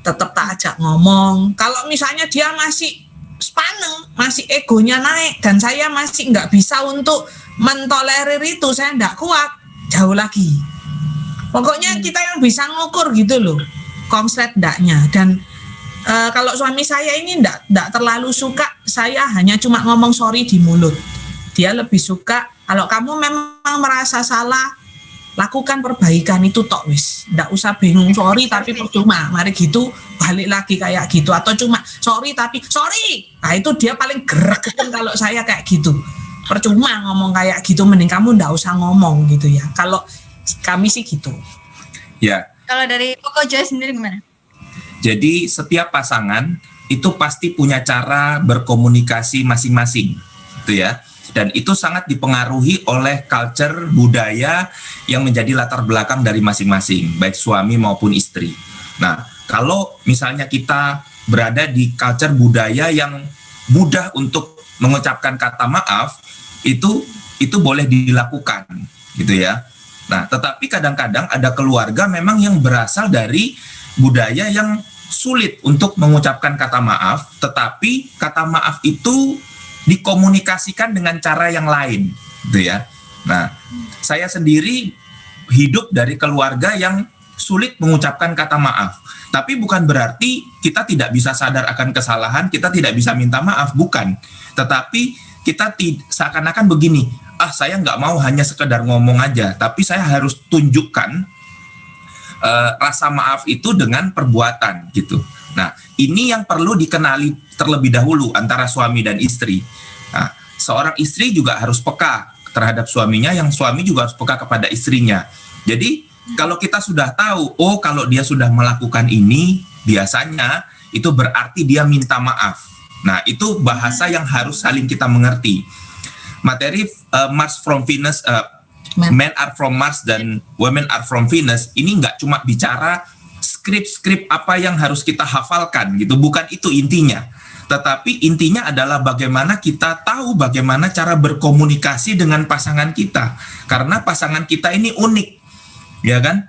Speaker 1: tetap tak ajak ngomong. Kalau misalnya dia masih sepaneng, masih egonya naik dan saya masih nggak bisa untuk mentolerir itu, saya nggak kuat, jauh lagi. Pokoknya kita yang bisa ngukur gitu loh, konslet ndaknya. Dan kalau suami saya ini ndak terlalu suka saya hanya cuma ngomong sorry di mulut. Dia lebih suka kalau kamu memang merasa salah, lakukan perbaikan itu tok wis. Ndak usah bingung sorry tapi percuma. Mari gitu balik lagi kayak gitu, atau cuma sorry tapi sorry. Nah itu dia paling gerak kan kalau saya kayak gitu. Percuma ngomong kayak gitu, mending kamu ndak usah ngomong gitu ya. Kalau kami sih gitu.
Speaker 3: Ya.
Speaker 2: Kalau dari Koko Joy sendiri gimana?
Speaker 3: Jadi setiap pasangan itu pasti punya cara berkomunikasi masing-masing, gitu ya. Dan itu sangat dipengaruhi oleh culture, budaya yang menjadi latar belakang dari masing-masing, baik suami maupun istri. Nah, kalau misalnya kita berada di culture budaya yang mudah untuk mengucapkan kata maaf, itu boleh dilakukan, gitu ya. Nah, tetapi kadang-kadang ada keluarga memang yang berasal dari budaya yang sulit untuk mengucapkan kata maaf, tetapi kata maaf itu dikomunikasikan dengan cara yang lain, gitu ya. Nah, saya sendiri hidup dari keluarga yang sulit mengucapkan kata maaf, tapi bukan berarti kita tidak bisa sadar akan kesalahan, kita tidak bisa minta maaf, bukan. Tetapi kita seakan-akan begini, saya nggak mau hanya sekedar ngomong aja, tapi saya harus tunjukkan rasa maaf itu dengan perbuatan gitu. Nah, ini yang perlu dikenali terlebih dahulu antara suami dan istri. Nah, seorang istri juga harus peka terhadap suaminya, yang suami juga harus peka kepada istrinya. Jadi, kalau kita sudah tahu, kalau dia sudah melakukan ini, biasanya itu berarti dia minta maaf. Nah, itu bahasa yang harus saling kita mengerti. Materi Mars from Venus, Men are from Mars dan Women are from Venus, ini nggak cuma bicara skrip-skrip apa yang harus kita hafalkan gitu, bukan itu intinya. Tetapi intinya adalah bagaimana kita tahu bagaimana cara berkomunikasi dengan pasangan kita. Karena pasangan kita ini unik, ya kan?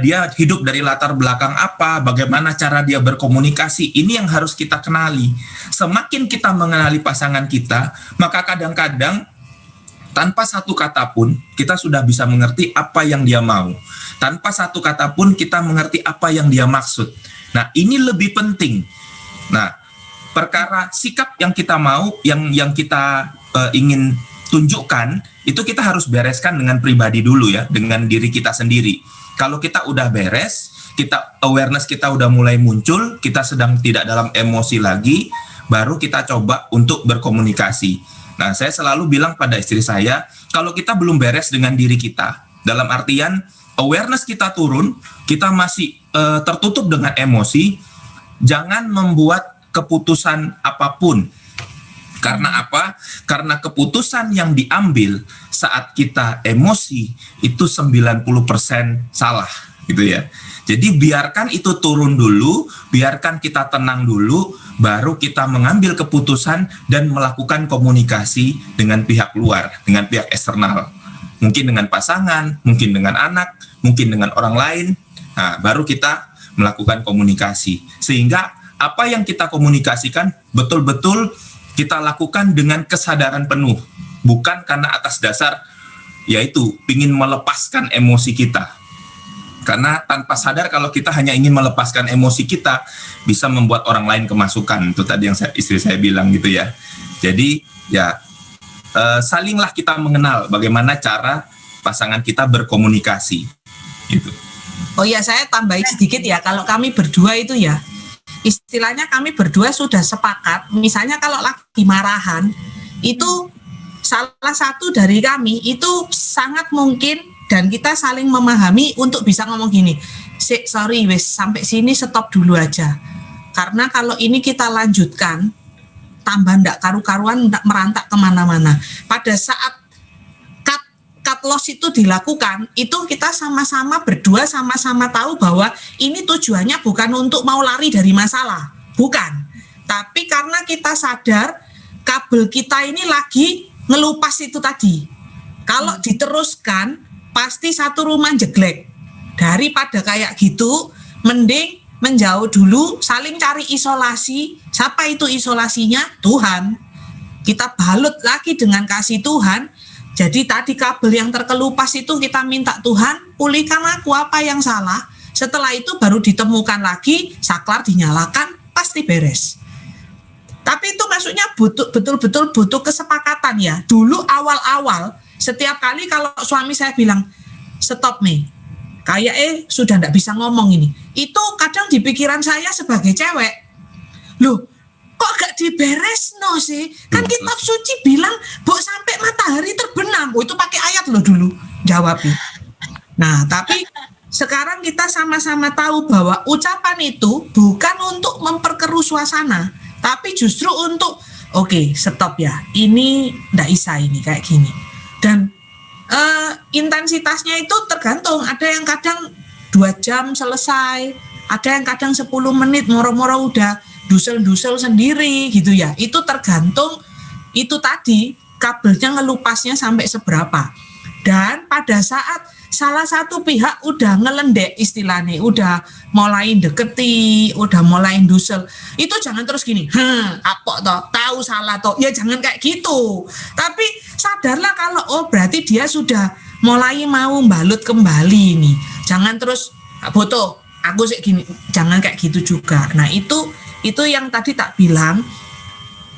Speaker 3: Dia hidup dari latar belakang apa, bagaimana cara dia berkomunikasi, ini yang harus kita kenali. Semakin kita mengenali pasangan kita, maka kadang-kadang tanpa satu kata pun kita sudah bisa mengerti apa yang dia mau. Tanpa satu kata pun kita mengerti apa yang dia maksud. Nah, ini lebih penting. Nah, perkara sikap yang kita mau, yang kita ingin tunjukkan, itu kita harus bereskan dengan pribadi dulu ya, dengan diri kita sendiri. Kalau kita udah beres, awareness kita udah mulai muncul, kita sedang tidak dalam emosi lagi, baru kita coba untuk berkomunikasi. Nah, saya selalu bilang pada istri saya, kalau kita belum beres dengan diri kita, dalam artian awareness kita turun, kita masih tertutup dengan emosi, jangan membuat keputusan apapun. Karena apa? Karena keputusan yang diambil saat kita emosi itu 90% salah, gitu ya. Jadi biarkan itu turun dulu, biarkan kita tenang dulu, baru kita mengambil keputusan dan melakukan komunikasi dengan pihak luar, dengan pihak eksternal. Mungkin dengan pasangan, mungkin dengan anak, mungkin dengan orang lain. Nah, baru kita melakukan komunikasi. Sehingga apa yang kita komunikasikan betul-betul kita lakukan dengan kesadaran penuh, bukan karena atas dasar yaitu ingin melepaskan emosi kita. Karena tanpa sadar kalau kita hanya ingin melepaskan emosi kita, bisa membuat orang lain kemasukan. Itu tadi yang istri saya bilang gitu ya. Jadi ya salinglah kita mengenal bagaimana cara pasangan kita berkomunikasi. Gitu.
Speaker 1: Oh ya, saya tambahin sedikit ya, kalau kami berdua itu ya, istilahnya kami berdua sudah sepakat, misalnya kalau lagi marahan, itu salah satu dari kami itu sangat mungkin dan kita saling memahami untuk bisa ngomong gini, sorry wes sampai sini stop dulu aja. Karena kalau ini kita lanjutkan, tambah ndak karu-karuan, ndak merantak kemana-mana. Pada saat cut loss itu dilakukan, itu kita sama-sama berdua sama-sama tahu bahwa ini tujuannya bukan untuk mau lari dari masalah, bukan. Tapi karena kita sadar kabel kita ini lagi ngelupas itu tadi. Kalau diteruskan pasti satu rumah jeglek. Daripada kayak gitu, mending menjauh dulu, saling cari isolasi. Siapa itu isolasinya? Tuhan. Kita balut lagi dengan kasih Tuhan. Jadi tadi kabel yang terkelupas itu kita minta Tuhan, pulihkan aku apa yang salah. Setelah itu baru ditemukan lagi, saklar dinyalakan, pasti beres. Tapi itu maksudnya betul-betul butuh kesepakatan ya. Dulu awal-awal, setiap kali kalau suami saya bilang, stop nih, kayak sudah nggak bisa ngomong ini. Itu kadang di pikiran saya sebagai cewek, loh, kok gak diberes no sih? Kan kitab suci bilang bok sampai matahari terbenam. Oh, itu pakai ayat loh dulu jawabnya. Nah, tapi sekarang kita sama-sama tahu bahwa ucapan itu bukan untuk memperkeruh suasana, tapi justru untuk oke, stop ya. Ini ndak bisa ini kayak gini. Dan intensitasnya itu tergantung. Ada yang kadang 2 jam selesai, ada yang kadang 10 menit moro-moro udah dusel-dusel sendiri gitu ya. Itu tergantung itu tadi kabelnya ngelupasnya sampai seberapa. Dan pada saat salah satu pihak udah ngelendek istilahnya, udah mulai deketi, udah mulai dusel, itu jangan terus gini, apa toh, tahu salah toh, ya jangan kayak gitu. Tapi sadarlah kalau oh berarti dia sudah mulai mau balut kembali nih. Jangan terus boto, aku sih gini, jangan kayak gitu juga. Nah itu yang tadi tak bilang,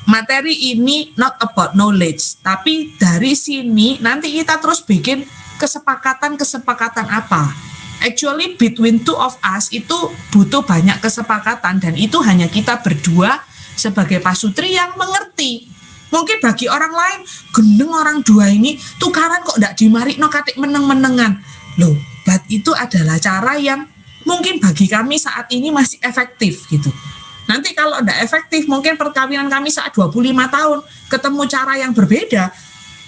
Speaker 1: materi ini not about knowledge, tapi dari sini nanti kita terus bikin kesepakatan apa. Actually between two of us itu butuh banyak kesepakatan, dan itu hanya kita berdua sebagai pasutri yang mengerti. Mungkin bagi orang lain, gendeng orang dua ini tukaran kok ndak dimarikno katik meneng-menengan. Loh, but itu adalah cara yang mungkin bagi kami saat ini masih efektif gitu. Nanti kalau ndak efektif, mungkin perkawinan kami saat 25 tahun ketemu cara yang berbeda,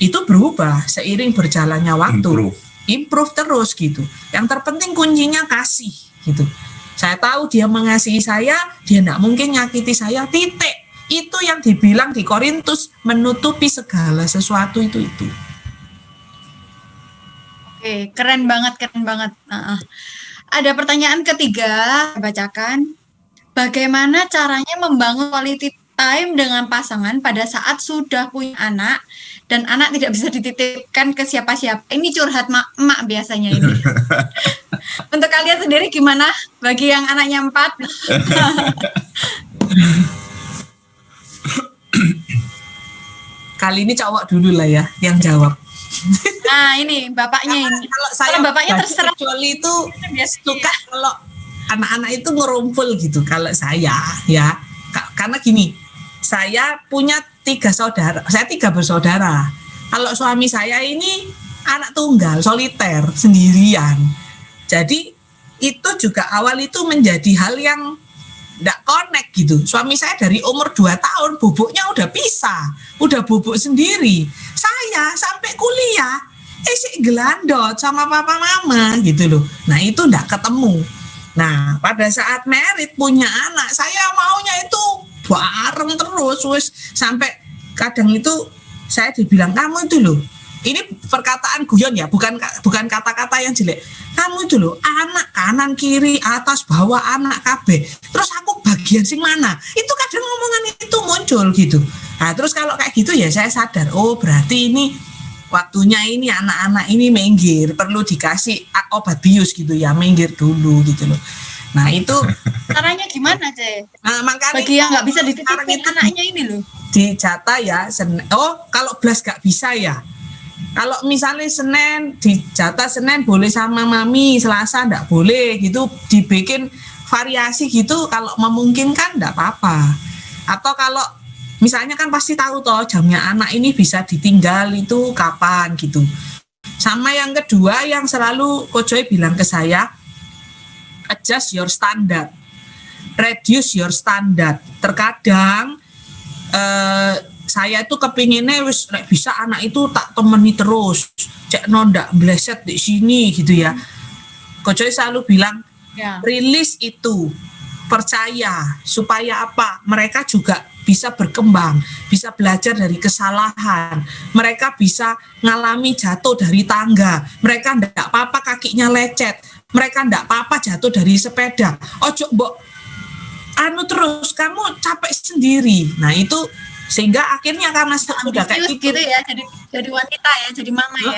Speaker 1: itu berubah seiring berjalannya waktu. Improve terus gitu. Yang terpenting kuncinya kasih gitu. Saya tahu dia mengasihi saya, dia ndak mungkin nyakiti saya, titik. Itu yang dibilang di Korintus, menutupi segala sesuatu itu.
Speaker 2: Oke, keren banget, keren banget. Ada pertanyaan ketiga, bacakan. Bagaimana caranya membangun quality time dengan pasangan pada saat sudah punya anak dan anak tidak bisa dititipkan ke siapa-siapa? Ini curhat emak biasanya ini. Untuk kalian sendiri gimana? Bagi yang anaknya 4?
Speaker 1: Kali ini cowok dulu lah ya yang jawab.
Speaker 2: Nah ini bapaknya ini.
Speaker 1: Kalau saya
Speaker 2: bapaknya terserah.
Speaker 1: Kecuali itu suka kalau anak-anak itu ngerumpul gitu. Kalau saya ya, karena gini, saya punya 3 saudara. Saya 3 bersaudara. Kalau suami saya ini anak tunggal, soliter, sendirian. Jadi itu juga awal itu menjadi hal yang nggak connect gitu. Suami saya dari umur 2 tahun bubuknya udah pisah, udah bubuk sendiri. Saya sampai kuliah gelandot sama papa mama gitu loh. Nah itu nggak ketemu. Nah pada saat married punya anak, saya maunya itu bareng terus, wes sampai kadang itu saya dibilang, kamu itu loh, ini perkataan guyon ya, bukan kata-kata yang jelek. Kamu itu loh, anak kanan kiri atas bawah anak KB. Terus aku bagian sing mana? Itu kadang ngomongan itu muncul gitu. Nah terus kalau kayak gitu ya saya sadar, oh berarti ini waktunya ini anak-anak ini minggir, perlu dikasih obat bius gitu ya, minggir dulu gitu loh. Nah itu
Speaker 2: caranya gimana, Ce?
Speaker 1: Nah, makanya
Speaker 2: bagi yang nggak bisa dititipin anaknya ini loh.
Speaker 1: Dijata ya, kalau belas nggak bisa ya. Kalau misalnya Senin dijata Senin boleh sama mami, Selasa nggak boleh gitu, dibikin variasi gitu kalau memungkinkan nggak apa-apa. Atau kalau misalnya kan pasti tahu toh jamnya anak ini bisa ditinggal itu kapan gitu. Sama yang kedua yang selalu Coach Joy bilang ke saya, adjust your standard, reduce your standard. Terkadang saya itu kepinginnya bisa anak itu tak temani terus, cek nondak bleset di sini gitu ya. Coach Joy selalu bilang, rilis itu, percaya supaya apa? Mereka juga bisa berkembang, bisa belajar dari kesalahan, mereka bisa ngalami jatuh dari tangga, mereka ndak apa-apa kakinya lecet, mereka ndak apa-apa jatuh dari sepeda. Ojo mbok anu terus, kamu capek sendiri. Nah itu sehingga akhirnya karena sudah kayak gitu
Speaker 2: ya, jadi wanita ya, jadi mama ya.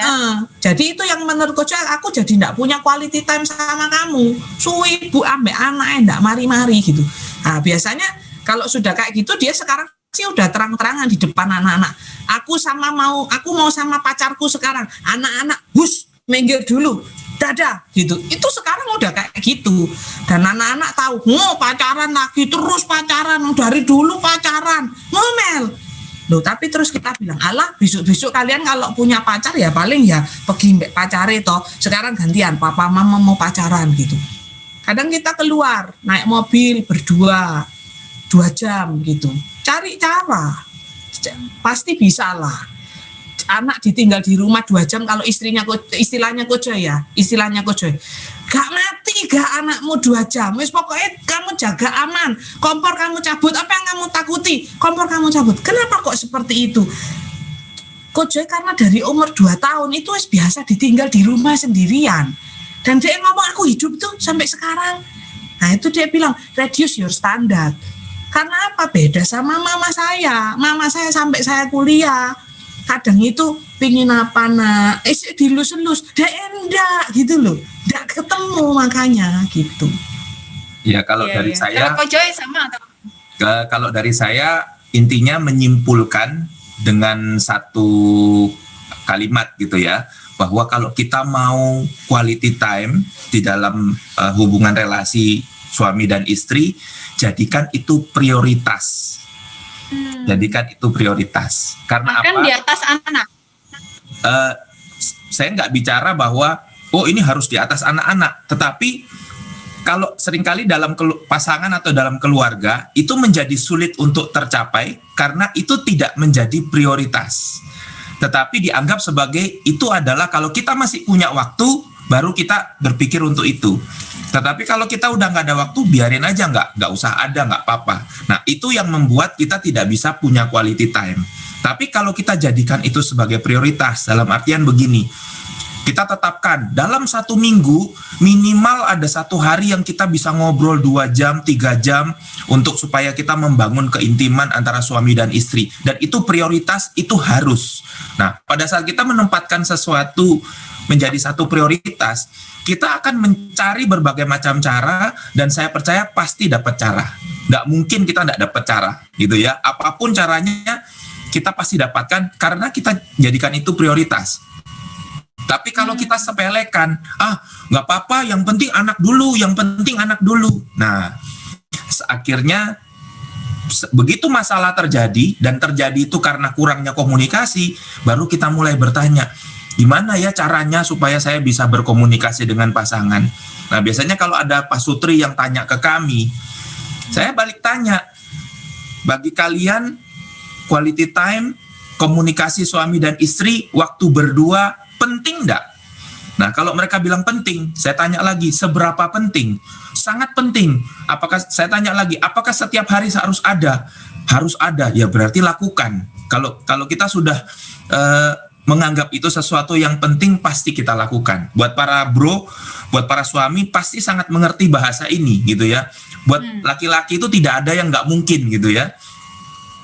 Speaker 1: Jadi itu yang menurut Coach, aku jadi ndak punya quality time sama kamu. Suwi bu ambek anak ndak mari-mari gitu. Nah biasanya kalau sudah kayak gitu dia sekarang sih udah terang-terangan di depan anak-anak. Aku mau sama pacarku sekarang. Anak-anak, hus, minggir dulu. Dadah gitu. Itu sekarang udah kayak gitu. Dan anak-anak tahu, pacaran lagi, terus pacaran, dari dulu pacaran, ngomel. Loh, tapi terus kita bilang, alah besok-besok kalian kalau punya pacar ya paling ya pergi mbak pacare toh. Sekarang gantian, papa mama mau pacaran gitu. Kadang kita keluar, naik mobil berdua 2 jam gitu. Cari cara. Pasti bisa lah. Anak ditinggal di rumah 2 jam kalau istilahnya Coach Joy ya, gak mati gak anakmu 2 jam, wis pokoknya kamu jaga aman, kompor kamu cabut, apa yang kamu takuti, kompor kamu cabut. Kenapa kok seperti itu? Coach Joy karena dari umur 2 tahun itu wis biasa ditinggal di rumah sendirian, dan dia ngomong aku hidup tuh sampai sekarang. Nah itu dia bilang reduce your standard. Karena apa? Beda sama mama saya sampai saya kuliah kadang itu pingin apa nak, dilus-lus, enggak gitu loh, enggak ketemu makanya gitu.
Speaker 3: Ya kalau dari saya,
Speaker 2: Coach Joy sama atau?
Speaker 3: Kalau dari saya intinya menyimpulkan dengan satu kalimat gitu ya, bahwa kalau kita mau quality time di dalam hubungan relasi suami dan istri, jadikan itu prioritas. Jadikan itu prioritas. Karena
Speaker 2: bahkan
Speaker 3: apa?
Speaker 2: Di atas anak.
Speaker 3: Saya nggak bicara bahwa ini harus di atas anak-anak. Tetapi kalau seringkali dalam pasangan atau dalam keluarga itu menjadi sulit untuk tercapai karena itu tidak menjadi prioritas. Tetapi dianggap sebagai itu adalah kalau kita masih punya waktu baru kita berpikir untuk itu. Tetapi kalau kita udah nggak ada waktu, biarin aja, nggak usah ada, nggak apa-apa. Nah, itu yang membuat kita tidak bisa punya quality time. Tapi kalau kita jadikan itu sebagai prioritas, dalam artian begini, kita tetapkan dalam 1 minggu minimal ada 1 hari yang kita bisa ngobrol 2 jam, 3 jam untuk supaya kita membangun keintiman antara suami dan istri. Dan itu prioritas, itu harus. Nah, pada saat kita menempatkan sesuatu menjadi satu prioritas, kita akan mencari berbagai macam cara dan saya percaya pasti dapat cara. Nggak mungkin kita nggak dapat cara, gitu ya. Apapun caranya kita pasti dapatkan karena kita jadikan itu prioritas. Tapi kalau kita sepelekan, nggak apa-apa, yang penting anak dulu, yang penting anak dulu. Nah, akhirnya begitu masalah terjadi, dan terjadi itu karena kurangnya komunikasi, baru kita mulai bertanya, gimana ya caranya supaya saya bisa berkomunikasi dengan pasangan. Nah, biasanya kalau ada Pak Sutri yang tanya ke kami, saya balik tanya, bagi kalian quality time, komunikasi suami dan istri, waktu berdua, penting enggak? Nah, kalau mereka bilang penting, saya tanya lagi, seberapa penting? Sangat penting. Saya tanya lagi, apakah setiap hari harus ada? Harus ada, ya berarti lakukan. Kalau kita sudah menganggap itu sesuatu yang penting, pasti kita lakukan. Buat para bro, buat para suami, pasti sangat mengerti bahasa ini, gitu ya. Buat laki-laki itu tidak ada yang nggak mungkin, gitu ya.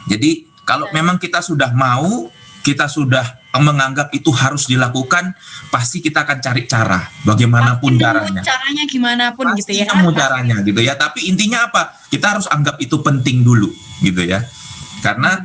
Speaker 3: Jadi, kalau memang kita sudah mau, kita sudah menganggap itu harus dilakukan, pasti kita akan cari cara, bagaimanapun caranya.
Speaker 2: Caranya gimana pun
Speaker 3: pasti
Speaker 2: gitu ya.
Speaker 3: Nemu caranya gitu ya. Tapi intinya apa? Kita harus anggap itu penting dulu, gitu ya. Karena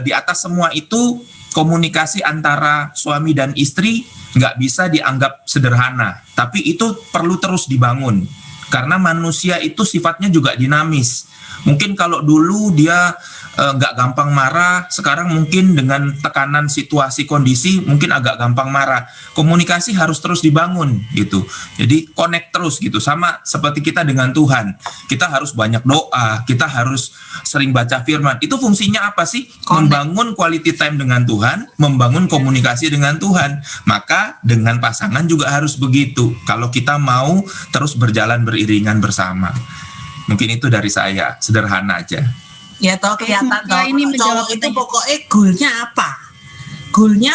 Speaker 3: di atas semua itu komunikasi antara suami dan istri nggak bisa dianggap sederhana, tapi itu perlu terus dibangun. Karena manusia itu sifatnya juga dinamis. Mungkin kalau dulu dia nggak gampang marah, sekarang mungkin dengan tekanan situasi kondisi mungkin agak gampang marah. Komunikasi harus terus dibangun gitu. Jadi connect terus gitu, sama seperti kita dengan Tuhan. Kita harus banyak doa, kita harus sering baca firman. Itu fungsinya apa sih? Membangun quality time dengan Tuhan, membangun komunikasi dengan Tuhan. Maka dengan pasangan juga harus begitu. Kalau kita mau terus berjalan beriringan bersama. Mungkin itu dari saya, sederhana aja.
Speaker 1: Ya toh kelihatan toh
Speaker 2: ini
Speaker 1: cowok itu pokoknya goalnya apa? Goalnya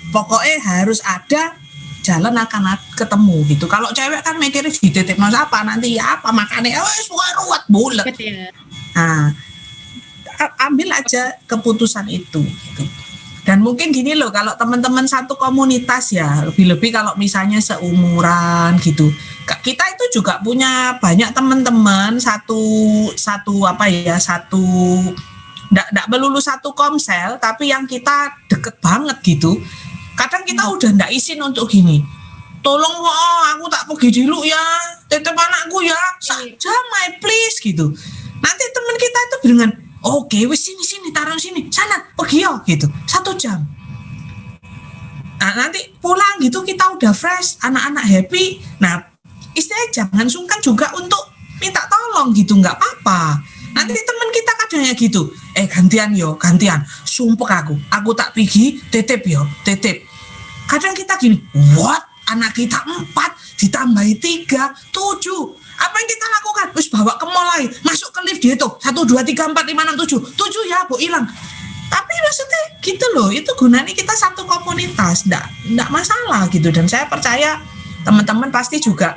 Speaker 1: pokoknya harus ada jalan akan ketemu gitu. Kalau cewek kan mikirnya di titik nol apa nanti ya apa makannya, semua ruwet bulat. Nah, ambil aja keputusan itu gitu. Dan mungkin gini loh, kalau teman-teman satu komunitas ya, lebih-lebih kalau misalnya seumuran gitu, kita itu juga punya banyak teman-teman satu nggak melulu satu komsel, tapi yang kita deket banget gitu. Kadang kita udah nggak izin untuk gini, tolong aku tak pergi dulu ya, tetep anakku ya, saja my please gitu. Nanti teman kita itu dengan oke, wis sini taruh sini, sana pergi yo gitu, 1 jam. Nah, nanti pulang gitu kita udah fresh, anak-anak happy. Nah, istilahnya jangan sungkan juga untuk minta tolong gitu, nggak apa-apa. Nanti teman kita kadangnya gitu, gantian, sumpah aku tak pergi, titip yo, titip. Kadang kita gini, what? Anak kita 4 ditambahi 3, 7. Apa yang kita lakukan? Terus bawa ke mall lagi, masuk ke lift dia tuh 1, 2, 3, 4, 5, 6, 7 ya bu hilang. Tapi maksudnya gitu loh, itu gunanya kita satu komunitas, nggak masalah gitu. Dan saya percaya teman-teman pasti juga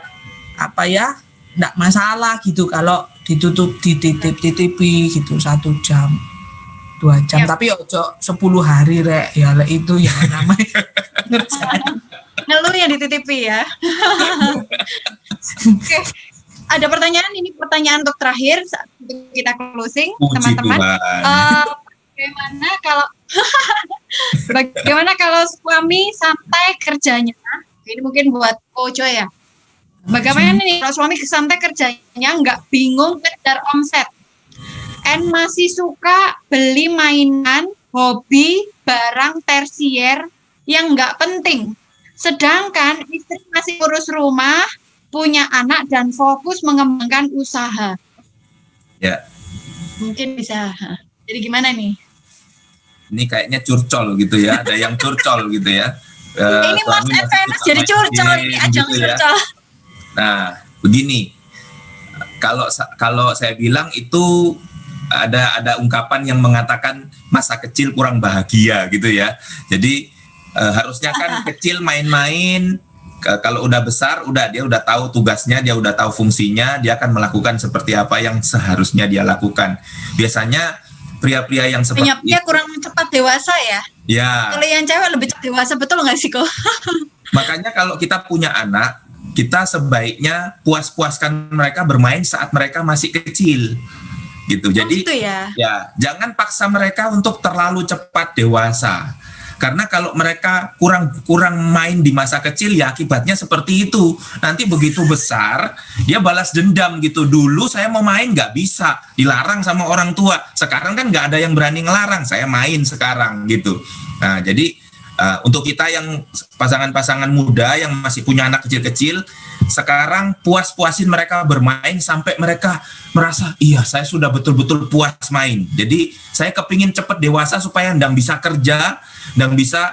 Speaker 1: nggak masalah gitu kalau ditutup dititip-titipi gitu 1 jam 2 jam. Tapi ojo 10 hari rek ya itu ya namanya
Speaker 2: ngeluh yang dititipi ya. Oke. Ada pertanyaan, ini pertanyaan untuk terakhir saat kita closing, teman-teman. Bagaimana kalau suami santai kerjanya? Ini mungkin buat Ojo ya. Bagaimana nih kalau suami santai kerjanya, nggak bingung kejar omset, and masih suka beli mainan, hobi, barang tersier yang nggak penting. Sedangkan istri masih urus rumah, punya anak dan fokus mengembangkan usaha.
Speaker 3: Ya.
Speaker 2: Mungkin bisa. Jadi gimana nih?
Speaker 3: Ini kayaknya curcol gitu ya, ada yang curcol gitu ya.
Speaker 2: Ini Mas FNS jadi curcol, ini ajang gitu curcol.
Speaker 3: Ya. Nah, begini, kalau saya bilang itu ada ungkapan yang mengatakan masa kecil kurang bahagia gitu ya. Jadi harusnya kan kecil main-main, kalau udah besar dia udah tahu tugasnya, dia udah tahu fungsinya, dia akan melakukan seperti apa yang seharusnya dia lakukan. Biasanya pria-pria yang seperti
Speaker 2: Penyapnya
Speaker 3: itu,
Speaker 2: kurang cepat dewasa ya.
Speaker 3: ya.
Speaker 2: Kalau yang cewek lebih cepat dewasa, betul nggak sih kok?
Speaker 3: Makanya kalau kita punya anak, kita sebaiknya puas-puaskan mereka bermain saat mereka masih kecil, gitu. Jadi
Speaker 2: Gitu ya.
Speaker 3: ya jangan paksa mereka untuk terlalu cepat dewasa. Karena kalau mereka kurang main di masa kecil, ya akibatnya seperti itu. Nanti begitu besar, dia balas dendam gitu. Dulu saya mau main nggak bisa, dilarang sama orang tua. Sekarang kan nggak ada yang berani ngelarang, saya main sekarang gitu. Nah, jadi untuk kita yang pasangan-pasangan muda yang masih punya anak kecil-kecil, sekarang puas-puasin mereka bermain sampai mereka merasa, iya saya sudah betul-betul puas main. Jadi saya kepingin cepat dewasa supaya ndang bisa kerja, ndang bisa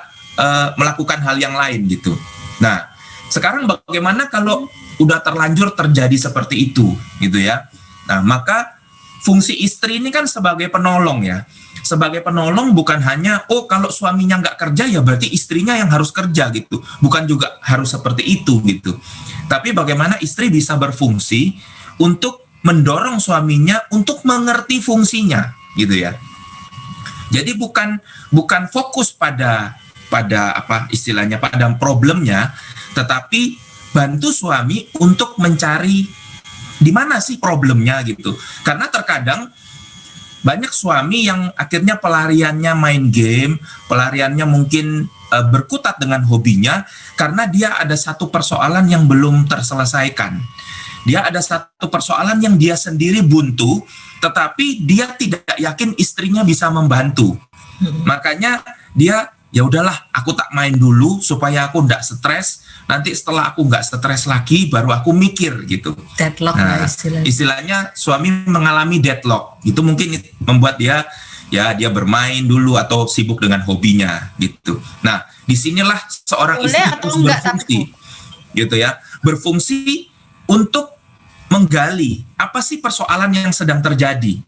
Speaker 3: melakukan hal yang lain gitu. Nah, sekarang bagaimana kalau udah terlanjur terjadi seperti itu gitu ya. Nah, maka fungsi istri ini kan sebagai penolong ya. Sebagai penolong bukan hanya, kalau suaminya nggak kerja ya berarti istrinya yang harus kerja gitu. Bukan juga harus seperti itu gitu. Tapi bagaimana istri bisa berfungsi untuk mendorong suaminya untuk mengerti fungsinya gitu ya. Jadi bukan fokus pada apa istilahnya, pada problemnya, tetapi bantu suami untuk mencari di mana sih problemnya gitu. Karena terkadang banyak suami yang akhirnya pelariannya main game, pelariannya mungkin berkutat dengan hobinya karena dia ada satu persoalan yang belum terselesaikan. Dia ada satu persoalan yang dia sendiri buntu, tetapi dia tidak yakin istrinya bisa membantu. Makanya dia, ya udahlah, aku tak main dulu supaya aku nggak stres. Nanti setelah aku nggak stres lagi, baru aku mikir gitu.
Speaker 1: Deadlock
Speaker 3: Nah, istilahnya suami mengalami deadlock. Itu mungkin membuat dia bermain dulu atau sibuk dengan hobinya gitu. Nah, disinilah seorang istri harus berfungsi, gitu ya, berfungsi untuk menggali apa sih persoalan yang sedang terjadi,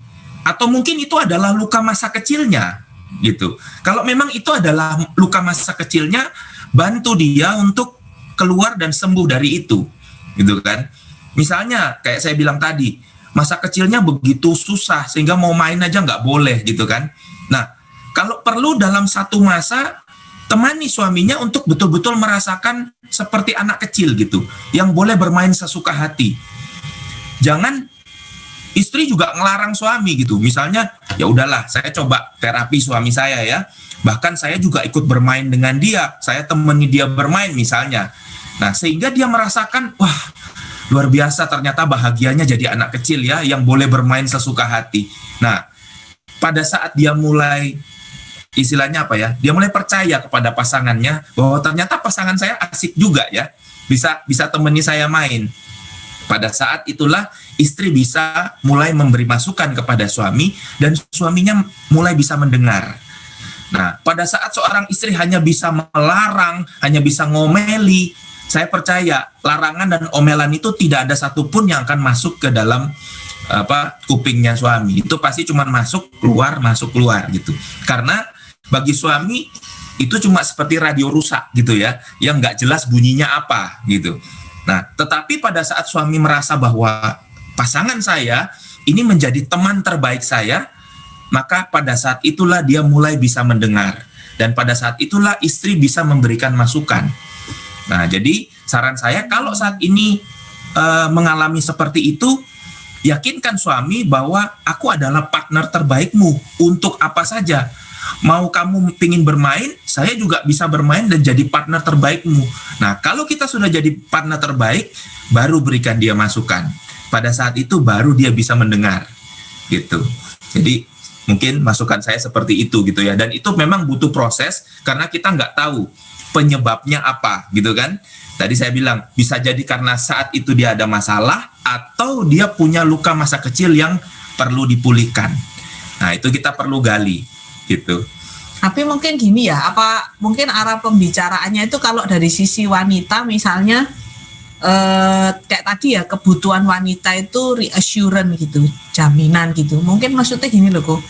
Speaker 3: atau mungkin itu adalah luka masa kecilnya, gitu. Kalau memang itu adalah luka masa kecilnya, bantu dia untuk keluar dan sembuh dari itu, gitu kan. Misalnya kayak saya bilang tadi, masa kecilnya begitu susah sehingga mau main aja nggak boleh gitu kan. Nah, kalau perlu dalam satu masa temani suaminya untuk betul-betul merasakan seperti anak kecil gitu, yang boleh bermain sesuka hati. Jangan istri juga ngelarang suami gitu. Misalnya, ya udahlah, saya coba terapi suami saya ya. Bahkan saya juga ikut bermain dengan dia, saya temani dia bermain misalnya. Nah, sehingga dia merasakan, wah, luar biasa ternyata bahagianya jadi anak kecil ya, yang boleh bermain sesuka hati. Nah, pada saat dia mulai, istilahnya apa ya, dia mulai percaya kepada pasangannya, bahwa ternyata pasangan saya asik juga ya, bisa temani saya main. Pada saat itulah istri bisa mulai memberi masukan kepada suami, dan suaminya mulai bisa mendengar. Nah, pada saat seorang istri hanya bisa melarang, hanya bisa ngomeli, saya percaya larangan dan omelan itu tidak ada satupun yang akan masuk ke dalam kupingnya suami. Itu pasti cuma masuk keluar gitu. Karena bagi suami itu cuma seperti radio rusak gitu ya, yang nggak jelas bunyinya apa gitu. Nah, tetapi pada saat suami merasa bahwa pasangan saya ini menjadi teman terbaik saya, maka pada saat itulah dia mulai bisa mendengar. Dan pada saat itulah istri bisa memberikan masukan. Nah, jadi saran saya kalau saat ini mengalami seperti itu, yakinkan suami bahwa aku adalah partner terbaikmu untuk apa saja. Mau kamu pingin bermain, saya juga bisa bermain dan jadi partner terbaikmu. Nah, kalau kita sudah jadi partner terbaik, baru berikan dia masukan. Pada saat itu baru dia bisa mendengar, gitu. Jadi mungkin masukan saya seperti itu gitu ya. Dan itu memang butuh proses karena kita nggak tahu penyebabnya apa gitu kan. Tadi saya bilang bisa jadi karena saat itu dia ada masalah atau dia punya luka masa kecil yang perlu dipulihkan. Nah, itu kita perlu gali gitu.
Speaker 1: Tapi mungkin gini ya, apa mungkin arah pembicaraannya itu kalau dari sisi wanita misalnya kayak tadi ya, kebutuhan wanita itu reassurance gitu, jaminan gitu. Mungkin maksudnya gini loh kok,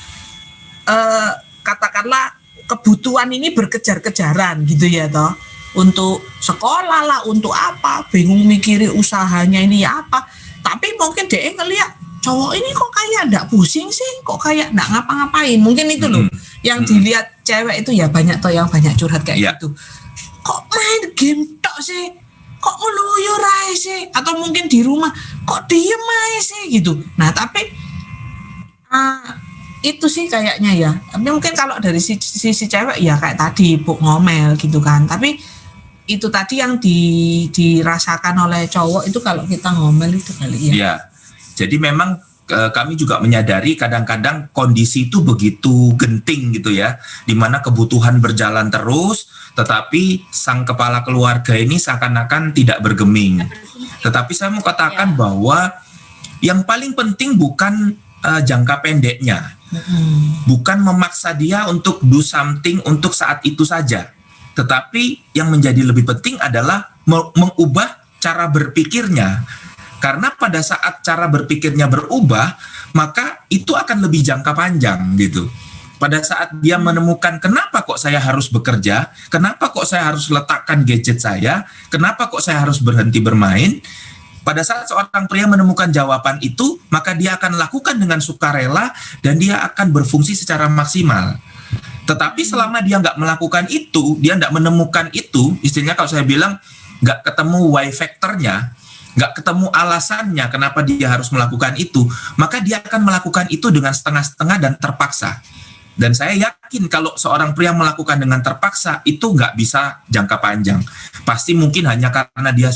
Speaker 1: katakanlah kebutuhan ini berkejar-kejaran gitu ya toh, untuk sekolah lah, untuk apa, bingung mikirin usahanya ini ya apa, tapi mungkin dia ngeliat cowok ini kok kayak ndak pusing sih, kok kayak ndak ngapa-ngapain, mungkin itu loh yang dilihat cewek itu ya. Banyak toh yang banyak curhat kayak gitu, kok main game tok sih, kok ngeluyur aja sih, atau mungkin di rumah kok diem aja sih gitu. Nah tapi itu sih kayaknya ya. Tapi mungkin kalau dari sisi cewek ya kayak tadi Bu ngomel gitu kan. Tapi itu tadi yang dirasakan oleh cowok itu kalau kita ngomel itu kali ya.
Speaker 3: Iya. Jadi memang kami juga menyadari kadang-kadang kondisi itu begitu genting gitu ya, dimana kebutuhan berjalan terus, tetapi sang kepala keluarga ini seakan-akan tidak bergeming. Tetapi saya mau katakan bahwa yang paling penting bukan jangka pendeknya, bukan memaksa dia untuk do something untuk saat itu saja, tetapi yang menjadi lebih penting adalah mengubah cara berpikirnya. Karena pada saat cara berpikirnya berubah, maka itu akan lebih jangka panjang gitu. Pada saat dia menemukan kenapa kok saya harus bekerja, kenapa kok saya harus letakkan gadget saya, kenapa kok saya harus berhenti bermain. Pada saat seorang pria menemukan jawaban itu, maka dia akan lakukan dengan sukarela dan dia akan berfungsi secara maksimal. Tetapi selama dia nggak melakukan itu, dia nggak menemukan itu, istilahnya kalau saya bilang nggak ketemu why factornya, nggak ketemu alasannya kenapa dia harus melakukan itu, maka dia akan melakukan itu dengan setengah-setengah dan terpaksa. Dan saya yakin kalau seorang pria melakukan dengan terpaksa itu nggak bisa jangka panjang. Pasti mungkin hanya karena dia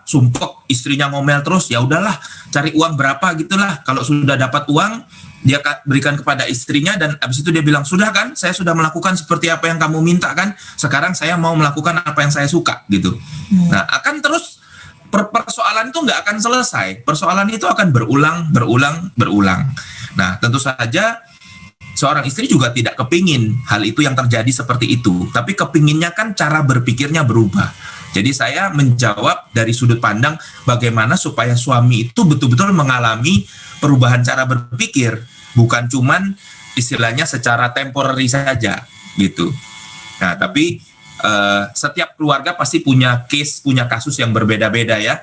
Speaker 3: sumpek, istrinya ngomel terus, ya udahlah cari uang berapa gitulah. Kalau sudah dapat uang dia berikan kepada istrinya dan habis itu dia bilang, sudah kan, saya sudah melakukan seperti apa yang kamu minta kan, sekarang saya mau melakukan apa yang saya suka gitu. Nah akan terus persoalan itu nggak akan selesai. Persoalan itu akan berulang. Nah tentu saja seorang istri juga tidak kepingin hal itu yang terjadi seperti itu, tapi kepinginnya kan cara berpikirnya berubah. Jadi saya menjawab dari sudut pandang bagaimana supaya suami itu betul-betul mengalami perubahan cara berpikir, bukan cuman istilahnya secara temporary saja gitu. Nah tapi setiap keluarga pasti punya case, punya kasus yang berbeda-beda ya.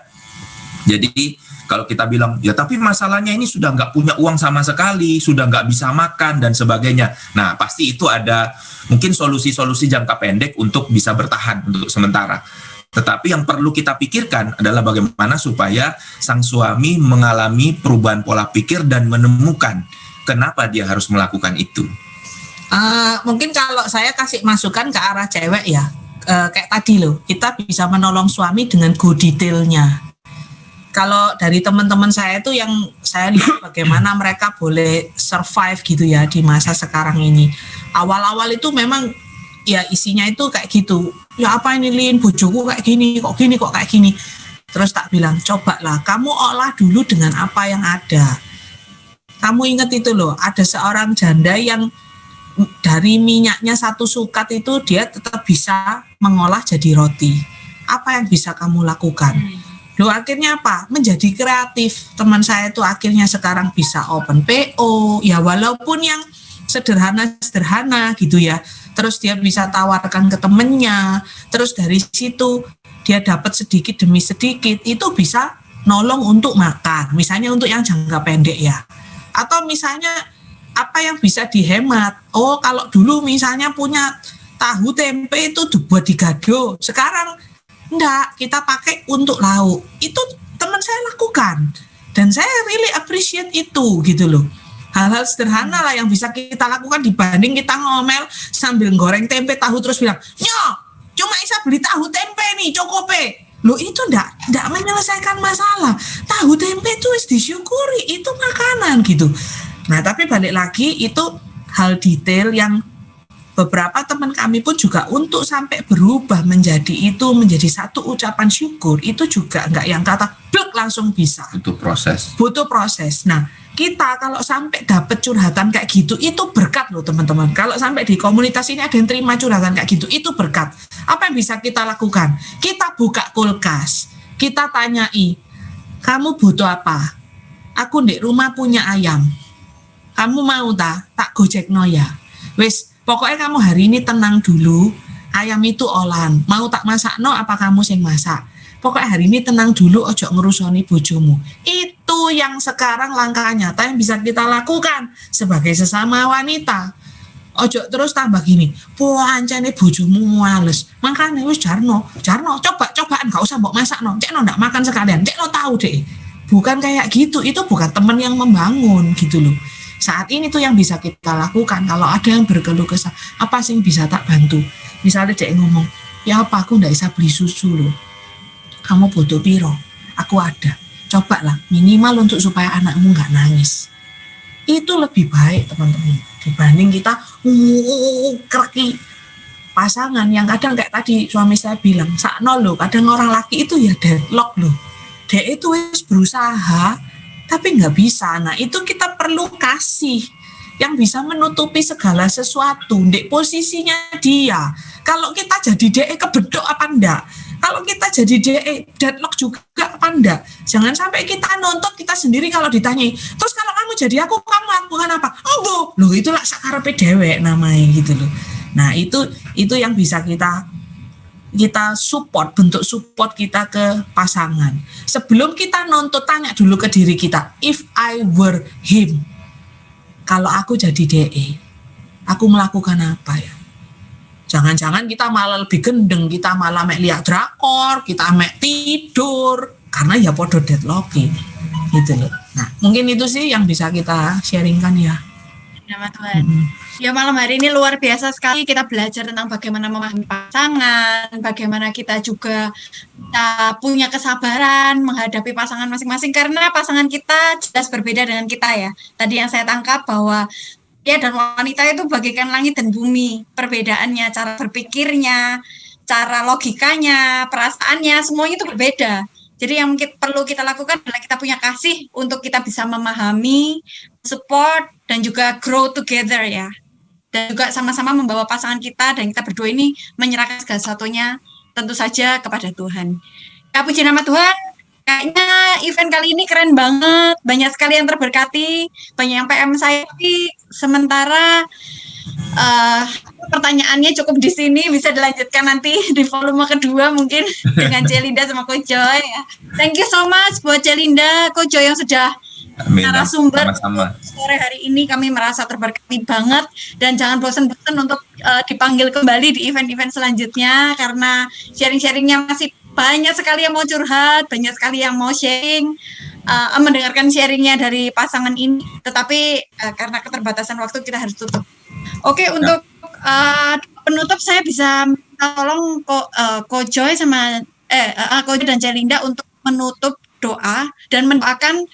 Speaker 3: Jadi kalau kita bilang, ya tapi masalahnya ini sudah nggak punya uang sama sekali, sudah nggak bisa makan dan sebagainya. Nah pasti itu ada mungkin solusi-solusi jangka pendek untuk bisa bertahan untuk sementara. Tetapi yang perlu kita pikirkan adalah bagaimana supaya sang suami mengalami perubahan pola pikir dan menemukan kenapa dia harus melakukan itu.
Speaker 1: Mungkin kalau saya kasih masukan ke arah cewek ya, kayak tadi loh, kita bisa menolong suami dengan go detailnya. Kalau dari teman-teman saya itu yang saya lihat bagaimana mereka boleh survive gitu ya di masa sekarang ini. Awal-awal itu memang ya isinya itu kayak gitu. Ya apa ini Lin, bojoku kayak gini, kok kayak gini. Terus tak bilang, cobalah kamu olah dulu dengan apa yang ada. Kamu ingat itu loh, ada seorang janda yang dari minyaknya 1 sukat itu dia tetap bisa mengolah jadi roti. Apa yang bisa kamu lakukan? Loh akhirnya apa? Menjadi kreatif. Teman saya itu akhirnya sekarang bisa open PO, ya walaupun yang sederhana gitu ya. Terus dia bisa tawarkan ke temennya, terus dari situ dia dapat sedikit demi sedikit, itu bisa nolong untuk makan. Misalnya untuk yang jangka pendek ya. Atau misalnya apa yang bisa dihemat? Oh kalau dulu misalnya punya tahu tempe itu dibuat digado, sekarang enggak, kita pakai untuk lauk. Itu teman saya lakukan. Dan saya really appreciate itu gitu loh. Hal-hal sederhana lah yang bisa kita lakukan dibanding kita ngomel sambil goreng tempe tahu terus bilang, "Nyok, cuma bisa beli tahu tempe nih, cokope." Loh itu enggak menyelesaikan masalah. Tahu tempe itu wis disyukuri, itu makanan gitu. Nah, tapi balik lagi itu hal detail yang beberapa teman kami pun juga untuk sampai berubah menjadi satu ucapan syukur itu juga enggak yang kata blek langsung bisa.
Speaker 3: Butuh proses.
Speaker 1: Butuh proses. Nah, kita kalau sampai dapet curhatan kayak gitu, itu berkat loh teman-teman. Kalau sampai di komunitas ini ada yang terima curhatan kayak gitu, itu berkat. Apa yang bisa kita lakukan? Kita buka kulkas, kita tanyai, kamu butuh apa? Aku di rumah punya ayam. Kamu mau tak gojek no ya? Wes, pokoknya kamu hari ini tenang dulu. Ayam itu olan. Mau tak masak no? Apa kamu sing masak? Pokoknya hari ini tenang dulu, ojo ngerusoni bojomu. Itu yang sekarang langkah nyata yang bisa kita lakukan sebagai sesama wanita. Ojo terus tambah gini, pancene bojomu males. Makanya wis Jarno, cobaan gak usah mbok masak no. Cek no ndak makan sekalian, cek no tahu deh. Bukan kayak gitu, itu bukan teman yang membangun gitu loh. Saat ini tuh yang bisa kita lakukan, kalau ada yang berkeluh kesah, apa sih yang bisa tak bantu? Misalnya dia ngomong, ya apa aku ndak bisa beli susu loh. Kamu butuh piro? Aku ada. Cobalah minimal untuk supaya anakmu nggak nangis. Itu lebih baik teman-teman dibanding kita kerki pasangan yang kadang kayak tadi suami saya bilang, sakno loh, kadang orang laki itu ya deadlock loh. Dia itu wis berusaha tapi nggak bisa. Nah itu kita perlu kasih yang bisa menutupi segala sesuatu di posisinya dia. Kalau kita jadi DE kebedok apa enggak? Kalau kita jadi DE deadlock juga apa enggak? Jangan sampai kita nuntut kita sendiri kalau ditanyai. Terus kalau kamu jadi aku, kamu lakukan apa? Embo, loh itulah sakarepe dewek namanya gitu loh. Nah itu yang bisa kita support, bentuk support kita ke pasangan. Sebelum kita nuntut, tanya dulu ke diri kita, if I were him, kalau aku jadi DE, aku melakukan apa ya? Jangan-jangan kita malah lebih gendeng, kita malah mek liat drakor, kita mek tidur, karena ya podo deadlocking gitu loh. Nah mungkin itu sih yang bisa kita sharingkan ya.
Speaker 2: Nama Tuhan. Ya malam hari ini luar biasa sekali kita belajar tentang bagaimana memahami pasangan, bagaimana kita juga punya kesabaran menghadapi pasangan masing-masing karena pasangan kita jelas berbeda dengan kita ya. Tadi yang saya tangkap bahwa ya dan wanita itu bagaikan langit dan bumi, perbedaannya, cara berpikirnya, cara logikanya, perasaannya, semuanya itu berbeda. Jadi yang perlu kita lakukan adalah kita punya kasih untuk kita bisa memahami, support, dan juga grow together ya. Dan juga sama-sama membawa pasangan kita dan kita berdua ini menyerahkan segala sesuatunya tentu saja kepada Tuhan. Ya, puji nama Tuhan. Kayaknya event kali ini keren banget, banyak sekali yang terberkati, banyak yang PM saya. Sementara pertanyaannya cukup di sini, bisa dilanjutkan nanti di volume kedua mungkin dengan Celinda sama Ko Joy ya. Thank you so much buat Celinda, Ko Joy yang sudah narasumber sore hari ini. Kami merasa terberkati banget dan jangan bosan-bosan untuk dipanggil kembali di event-event selanjutnya karena sharing-sharingnya masih banyak sekali yang mau curhat, banyak sekali yang mau sharing, mendengarkan sharingnya dari pasangan ini. Tetapi karena keterbatasan waktu kita harus tutup. Oke, untuk penutup saya bisa tolong Ko Joy sama Ko Joy dan Celinda untuk menutup doa dan mendoakan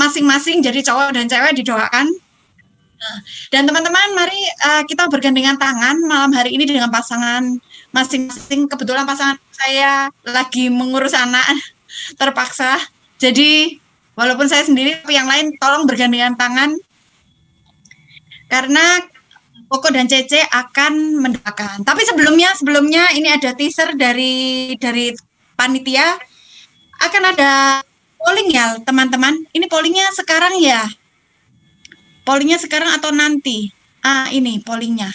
Speaker 2: masing-masing, jadi cowok dan cewek didoakan. Dan teman-teman, mari kita bergandengan tangan malam hari ini dengan pasangan masing-masing. Kebetulan pasangan saya lagi mengurus anak, terpaksa. Jadi walaupun saya sendiri, tapi yang lain tolong bergandengan tangan. Karena Koko dan Cece akan mendoakan. Tapi sebelumnya ini ada teaser dari panitia. Akan ada polling ya teman-teman. Ini pollingnya sekarang ya. Pollingnya sekarang atau nanti? Ini pollingnya.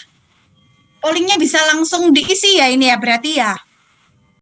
Speaker 2: Pollingnya bisa langsung diisi ya ini ya berarti ya.